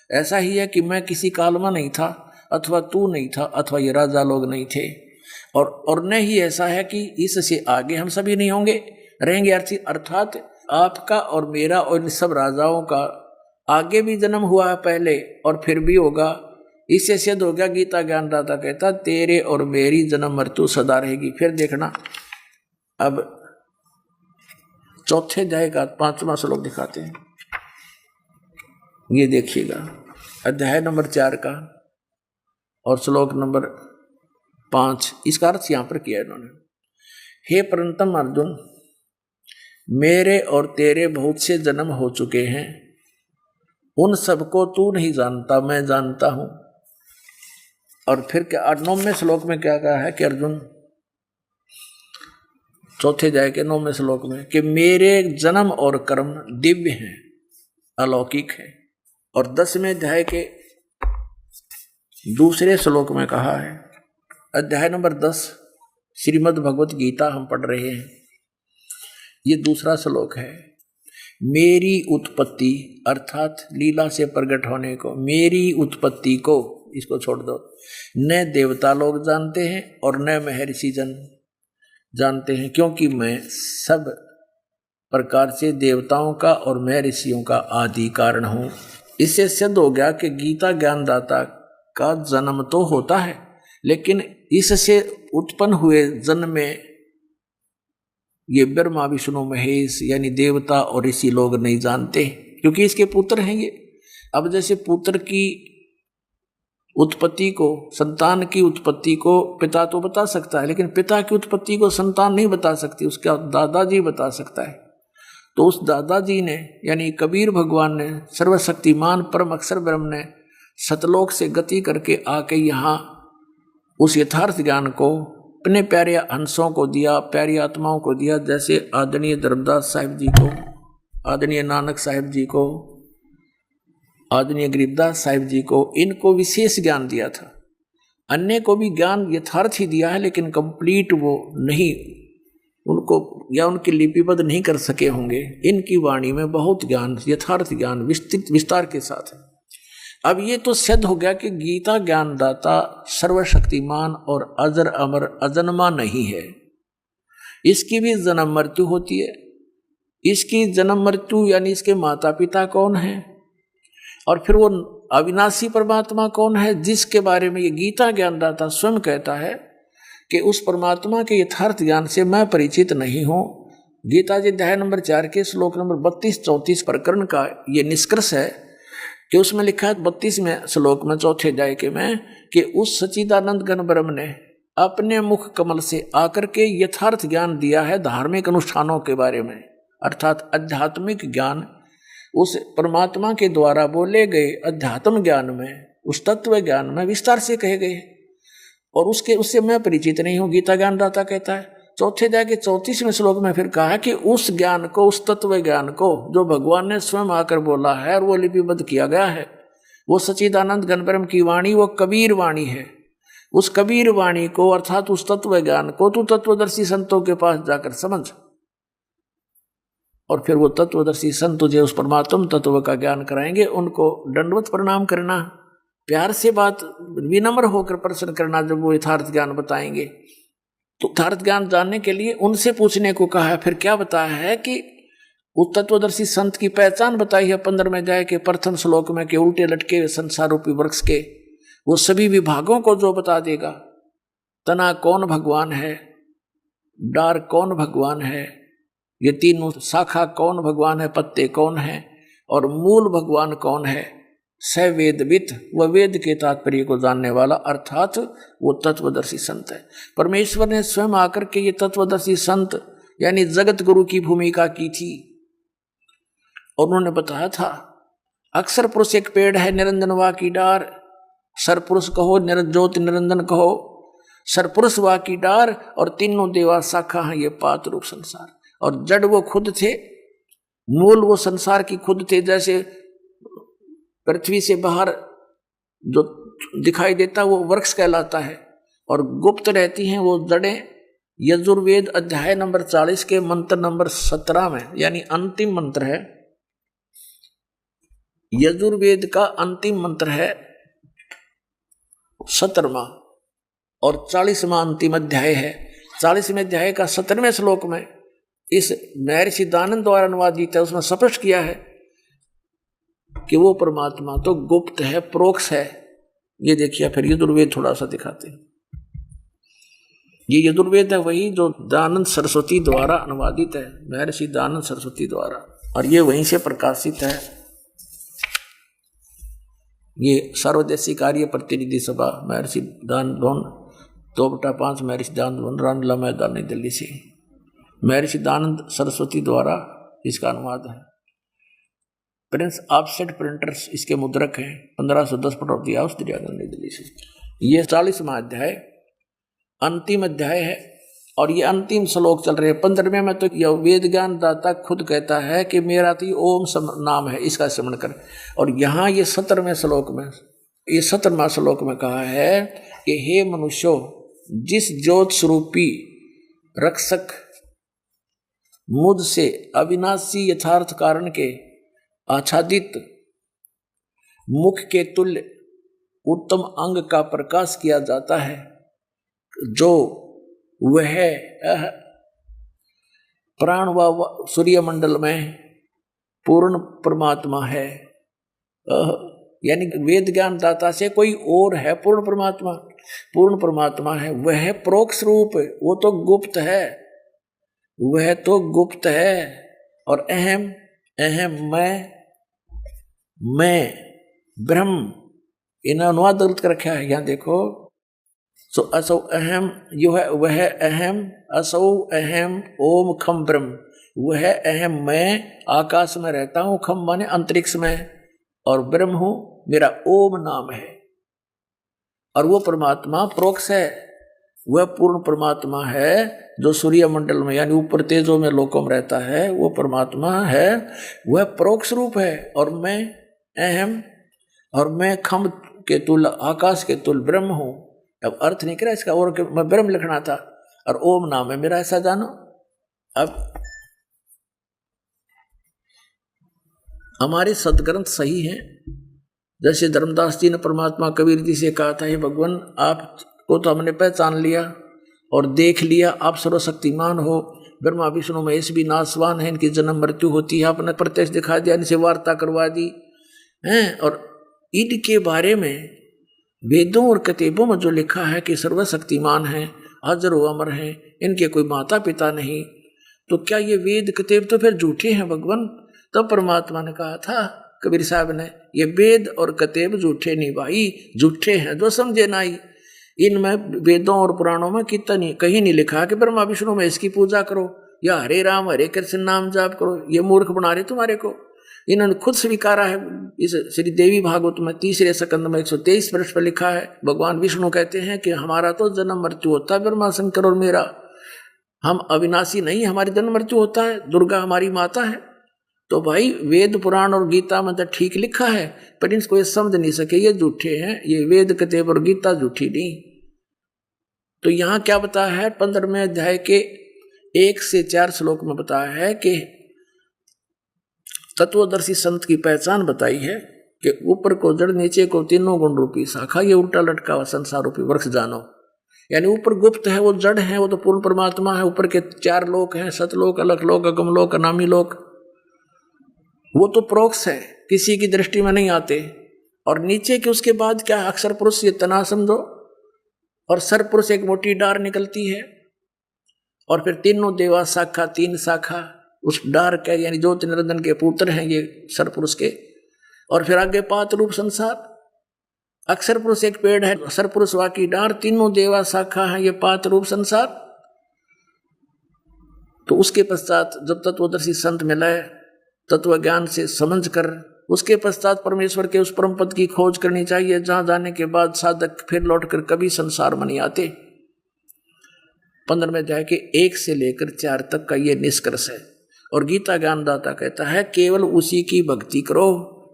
ऐसा ही है कि मैं किसी काल में नहीं था, अथवा तू नहीं था, अथवा ये राजा लोग नहीं थे, और न ही ऐसा है कि इससे आगे हम सभी नहीं होंगे रहेंगे। अर्थात आपका और मेरा और इन सब राजाओं का आगे भी जन्म हुआ है पहले और फिर भी होगा। इससे सिद्ध हो गया, गीता ज्ञानदाता कहता तेरे और मेरी जन्म मृत्यु सदा रहेगी। फिर देखना अब चौथे अध्याय का 5वां श्लोक दिखाते हैं, ये देखिएगा अध्याय नंबर 4 का और श्लोक नंबर 5। इसका अर्थ यहां पर किया इन्होंने, हे परंतम अर्जुन मेरे और तेरे बहुत से जन्म हो चुके हैं, उन सबको तू नहीं जानता, मैं जानता हूं। और फिर क्या 9वें श्लोक में क्या कहा है कि अर्जुन, चौथे अध्याय के 9वें श्लोक में कि मेरे जन्म और कर्म दिव्य हैं, अलौकिक है। और 10वें अध्याय के दूसरे श्लोक में कहा है, अध्याय नंबर 10 श्रीमद् भगवत गीता हम पढ़ रहे हैं, ये दूसरा श्लोक है। मेरी उत्पत्ति अर्थात लीला से प्रकट होने को, मेरी उत्पत्ति को, इसको छोड़ दो, न देवता लोग जानते हैं और न महर्षि जन जानते हैं, क्योंकि मैं सब प्रकार से देवताओं का और महर्षियों का आदि कारण हूँ। इससे सिद्ध हो गया कि गीता ज्ञानदाता का जन्म तो होता है, लेकिन इससे उत्पन्न हुए जन्म में ये ब्रह्मा विष्णु महेश यानी देवता और ऋषि लोग नहीं जानते, क्योंकि इसके पुत्र हैं ये। अब जैसे पुत्र की उत्पत्ति को, संतान की उत्पत्ति को पिता तो बता सकता है, लेकिन पिता की उत्पत्ति को संतान नहीं बता सकती, उसका दादाजी बता सकता है। तो उस दादाजी ने यानी कबीर भगवान ने, सर्वशक्तिमान परम अक्षर ब्रह्म ने सतलोक से गति करके आके यहाँ उस यथार्थ ज्ञान को अपने प्यारे हंसों को दिया, प्यारी आत्माओं को दिया। जैसे आदरणीय धर्मदास साहिब जी को, आदरणीय नानक साहिब जी को, आदरणीय गरीबदास साहिब जी को, इनको विशेष ज्ञान दिया था। अन्य को भी ज्ञान यथार्थ ही दिया है, लेकिन कंप्लीट वो नहीं, उनको या उनकी लिपिबद्ध नहीं कर सके होंगे। इनकी वाणी में बहुत ज्ञान, यथार्थ ज्ञान विस्तृत विस्तार के साथ है। अब ये तो सिद्ध हो गया कि गीता ज्ञानदाता सर्वशक्तिमान और अजर अमर अजन्मा नहीं है, इसकी भी जन्म मृत्यु होती है। इसकी जन्म मृत्यु यानी इसके माता पिता कौन है, और फिर वो अविनाशी परमात्मा कौन है, जिसके बारे में ये गीता ज्ञानदाता स्वयं कहता है कि उस परमात्मा के यथार्थ ज्ञान से मैं परिचित नहीं हूँ। गीता जी अध्याय नंबर 4 के श्लोक नंबर 32-34 प्रकरण का ये निष्कर्ष है कि उसमें लिखा है 32वें श्लोक में, चौथे अध्याय के में, कि उस सच्चिदानंद घन ब्रह्म ने अपने मुख कमल से आकर के यथार्थ ज्ञान दिया है धार्मिक अनुष्ठानों के बारे में, अर्थात आध्यात्मिक ज्ञान उस परमात्मा के द्वारा बोले गए अध्यात्म ज्ञान में, उस तत्व ज्ञान में विस्तार से कहे गए, और उससे मैं परिचित नहीं हूं, गीता ज्ञानदाता कहता है। चौथे अध्याय के 34वें श्लोक में फिर कहा कि उस ज्ञान को, उस तत्व ज्ञान को जो भगवान ने स्वयं आकर बोला है और वो लिपिबद्ध किया गया है, वो सच्चिदानंद घन ब्रह्म की वाणी, वो कबीर वाणी है। उस कबीर वाणी को अर्थात उस तत्व ज्ञान को तू तत्वदर्शी संतों के पास जाकर समझ, और फिर वो तत्वदर्शी संत तुझे उस परमात्म तत्व का ज्ञान कराएंगे। उनको दंडवत प्रणाम करना, प्यार से बात, विनम्र होकर प्रश्न करना जब वो यथार्थ ज्ञान बताएंगे। तो यथार्थ ज्ञान जानने के लिए उनसे पूछने को कहा है। फिर क्या बताया है कि उस तत्वदर्शी संत की पहचान बताई है 15वें अध्याय के प्रथम श्लोक में, कि उल्टे लटके हुए संसार रूपी वृक्ष के वो सभी विभागों को जो बता देगा। तना कौन भगवान है, डार कौन भगवान है, ये तीनों शाखा कौन भगवान है, पत्ते कौन है, और मूल भगवान कौन है। स वेदवित, वह वेद के तात्पर्य को जानने वाला, अर्थात वो तत्वदर्शी संत है। परमेश्वर ने स्वयं आकर के ये तत्वदर्शी संत यानी जगत गुरु की भूमिका की थी, और उन्होंने बताया था अक्षर पुरुष एक पेड़ है, निरंजन वा की डार, सरपुरुष कहो, ज्योति निरंजन कहो, सरपुरुष वा की डार, और तीनों देवा शाखा है ये पात रूप संसार। और जड़ वो खुद थे, मूल वो संसार की खुद थे। जैसे पृथ्वी से बाहर जो दिखाई देता वो वृक्ष कहलाता है, और गुप्त रहती हैं वो जड़ें। यजुर्वेद अध्याय नंबर 40 के मंत्र नंबर 17 में, यानी अंतिम मंत्र है, यजुर्वेद का अंतिम मंत्र है 17वां, और 40वां अंतिम अध्याय है। 40वें अध्याय का 17वें श्लोक में इस महर्षि दानंद द्वारा अनुवादित है, उसमें स्पष्ट किया है कि वो परमात्मा तो गुप्त है, प्रोक्ष है। ये देखिए, फिर यजुर्वेद थोड़ा सा दिखाते हैं। ये यजुर्वेद है वही जो दानंद सरस्वती द्वारा अनुवादित है, महर्षि दानंद सरस्वती द्वारा, और ये वहीं से प्रकाशित है। ये सर्वदेशी कार्य प्रतिनिधि सभा महर्षि दान भवन 2/5 महर्षि दानंद भवन, रामलीला मैदान, नई दिल्ली से महर्षि दानंद सरस्वती द्वारा इसका अनुवाद है। प्रिंस ऑफसेट प्रिंटर्स इसके मुद्रक हैं, 1510 पटौती हाउस, नई दिल्ली से। ये 40वां अध्याय अंतिम अध्याय है, और ये अंतिम श्लोक चल रहे हैं। 15वें में तो यह वेद ज्ञान दाता खुद कहता है कि मेरा तो ओम नाम है, इसका स्मरण कर। और यहाँ ये 17वें श्लोक में, ये 17वां श्लोक में कहा है कि हे मनुष्यो, जिस ज्योत स्वरूपी रक्षक मुझसे अविनाशी यथार्थ कारण के आच्छादित मुख के तुल्य उत्तम अंग का प्रकाश किया जाता है, जो वह प्राण व सूर्यमंडल में पूर्ण परमात्मा है। यानी वेद ज्ञान दाता से कोई और है पूर्ण परमात्मा, पूर्ण परमात्मा है, वह प्रोक्ष रूप, वो तो गुप्त है, वह तो गुप्त है। और अहम, अहम मैं ब्रह्म, इन्हें अनुवाद गलत कर रखा है यहाँ देखो। सो असौ अहम, यो है वह अहम, असौ अहम ओम खम ब्रह्म, वह अहम मैं आकाश में रहता हूँ, खम माने अंतरिक्ष में, और ब्रह्म हूँ, मेरा ओम नाम है। और वो परमात्मा प्रोक्ष है, वह पूर्ण परमात्मा है जो सूर्य मंडल में यानी ऊपर तेजों में लोकों में रहता है, वो परमात्मा है, वह प्रोक्ष रूप है। और मैं अहम, और मैं खम के तुल, आकाश के तुल ब्रह्म हूँ। अब अर्थ नहीं करा इसका, और मैं ब्रह्म लिखना था, और ओम नाम है मेरा, ऐसा जानो। अब हमारे सदग्रंथ सही हैं। जैसे धर्मदास जी ने परमात्मा कबीर जी से कहा था, हे भगवान, आपको तो हमने पहचान लिया और देख लिया, आप सर्वशक्तिमान हो, ब्रह्मा विष्णु महेश भी नासवान है, इनकी जन्म मृत्यु होती है, आपने प्रत्यक्ष दिखा दिया, इनसे वार्ता करवा दी हैं। और इनके बारे में वेदों और किताबों में जो लिखा है कि सर्वशक्तिमान हैं, हाजर व अमर हैं, इनके कोई माता पिता नहीं, तो क्या ये वेद किताब तो फिर झूठे हैं भगवान? तो परमात्मा ने कहा था कबीर साहब ने, ये वेद और किताब झूठे नहीं भाई, झूठे हैं जो समझे नाई। इनमें वेदों और पुराणों में कितना कहीं नहीं लिखा कि ब्रह्मा विष्णु में इसकी पूजा करो या हरे राम हरे कृष्ण नाम जाप करो। ये मूर्ख बना रहे तुम्हारे को। इन्होंने खुद स्वीकारा है। इस श्री देवी भागवत में 3 स्कंद में 123 पृष्ठ पर लिखा है, भगवान विष्णु कहते हैं कि हमारा तो जन्म मृत्यु होता है ब्रह्मा शंकर और मेरा, हम अविनाशी नहीं, हमारी जन्म मृत्यु होता है, दुर्गा हमारी माता है। तो भाई वेद पुराण और गीता में तो ठीक लिखा है, पर इनको ये समझ नहीं सके, ये झूठे हैं, ये वेद कतेब और गीता झूठी नहीं। तो यहाँ क्या बताया है 15वें अध्याय के 1 से 4 श्लोक में बताया है कि तत्वदर्शी संत की पहचान बताई है कि ऊपर को जड़, नीचे को तीनों गुण रूपी शाखा, ये उल्टा लटका हुआ संसार रूपी वृक्ष जानो। यानी ऊपर गुप्त है वो जड़ है, वो तो पूर्ण परमात्मा है, ऊपर के 4 लोक हैं, सतलोक, अलख लोक, अगम लोक, अनामी लोक, वो तो प्रोक्ष है, किसी की दृष्टि में नहीं आते। और नीचे के उसके बाद क्या, अक्षर पुरुष ये तना समझो, और सर पुरुष एक मोटी डार निकलती है, और फिर तीनों देवा शाखा, 3 शाखा उस डार के, यानी ज्योति निरंजन के पुत्र हैं ये सर पुरुष के। और फिर आगे 5 रूप संसार, अक्षर पुरुष एक पेड़ है, सर पुरुष वाकी डार, तीनों देवा शाखा है, ये 5 रूप संसार। तो उसके पश्चात जब तत्वदर्शी संत मिलाए, तत्व ज्ञान से समझ कर, उसके पश्चात परमेश्वर के उस परम पद की खोज करनी चाहिए, जहां जाने के बाद साधक फिर लौटकर कभी संसार में नहीं आते। 15वें अध्याय के 1 से लेकर 4 तक का ये निष्कर्ष है। और गीता ज्ञानदाता कहता है केवल उसी की भक्ति करो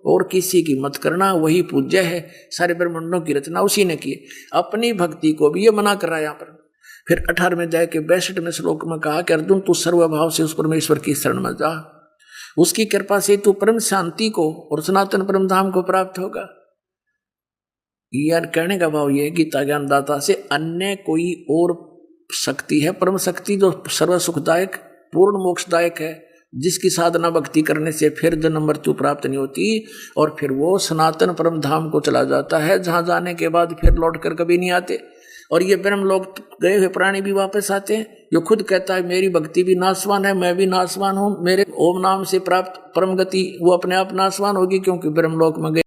और किसी की मत करना, वही पूज्य है। सारे ब्रह्मांडों की रचना उसी ने की, अपनी भक्ति को भी ये मना कर रहा है यहाँ पर। फिर 18वें अध्याय के 62वें श्लोक में कहा कि अर्जुन तू सर्वभाव से उस परमेश्वर की शरण में जा, उसकी कृपा से तू परम शांति को और सनातन परम धाम को प्राप्त होगा। यार कहने का भाव ये गीता ज्ञानदाता से अन्य कोई और शक्ति है, परम शक्ति जो सर्व सुखदायक पूर्ण मोक्षदायक है, जिसकी साधना भक्ति करने से फिर जन्म मृत्यु प्राप्त नहीं होती, और फिर वो सनातन परम धाम को चला जाता है, जहां जाने के बाद फिर लौट कर कभी नहीं आते। और ये ब्रह्म लोग गए हुए प्राणी भी वापस आते हैं, जो खुद कहता है मेरी भक्ति भी नाशवान है, मैं भी नाशवान हूँ, मेरे ओम नाम से प्राप्त परम गति वो अपने आप नाशवान होगी, क्योंकि ब्रह्म लोक में गए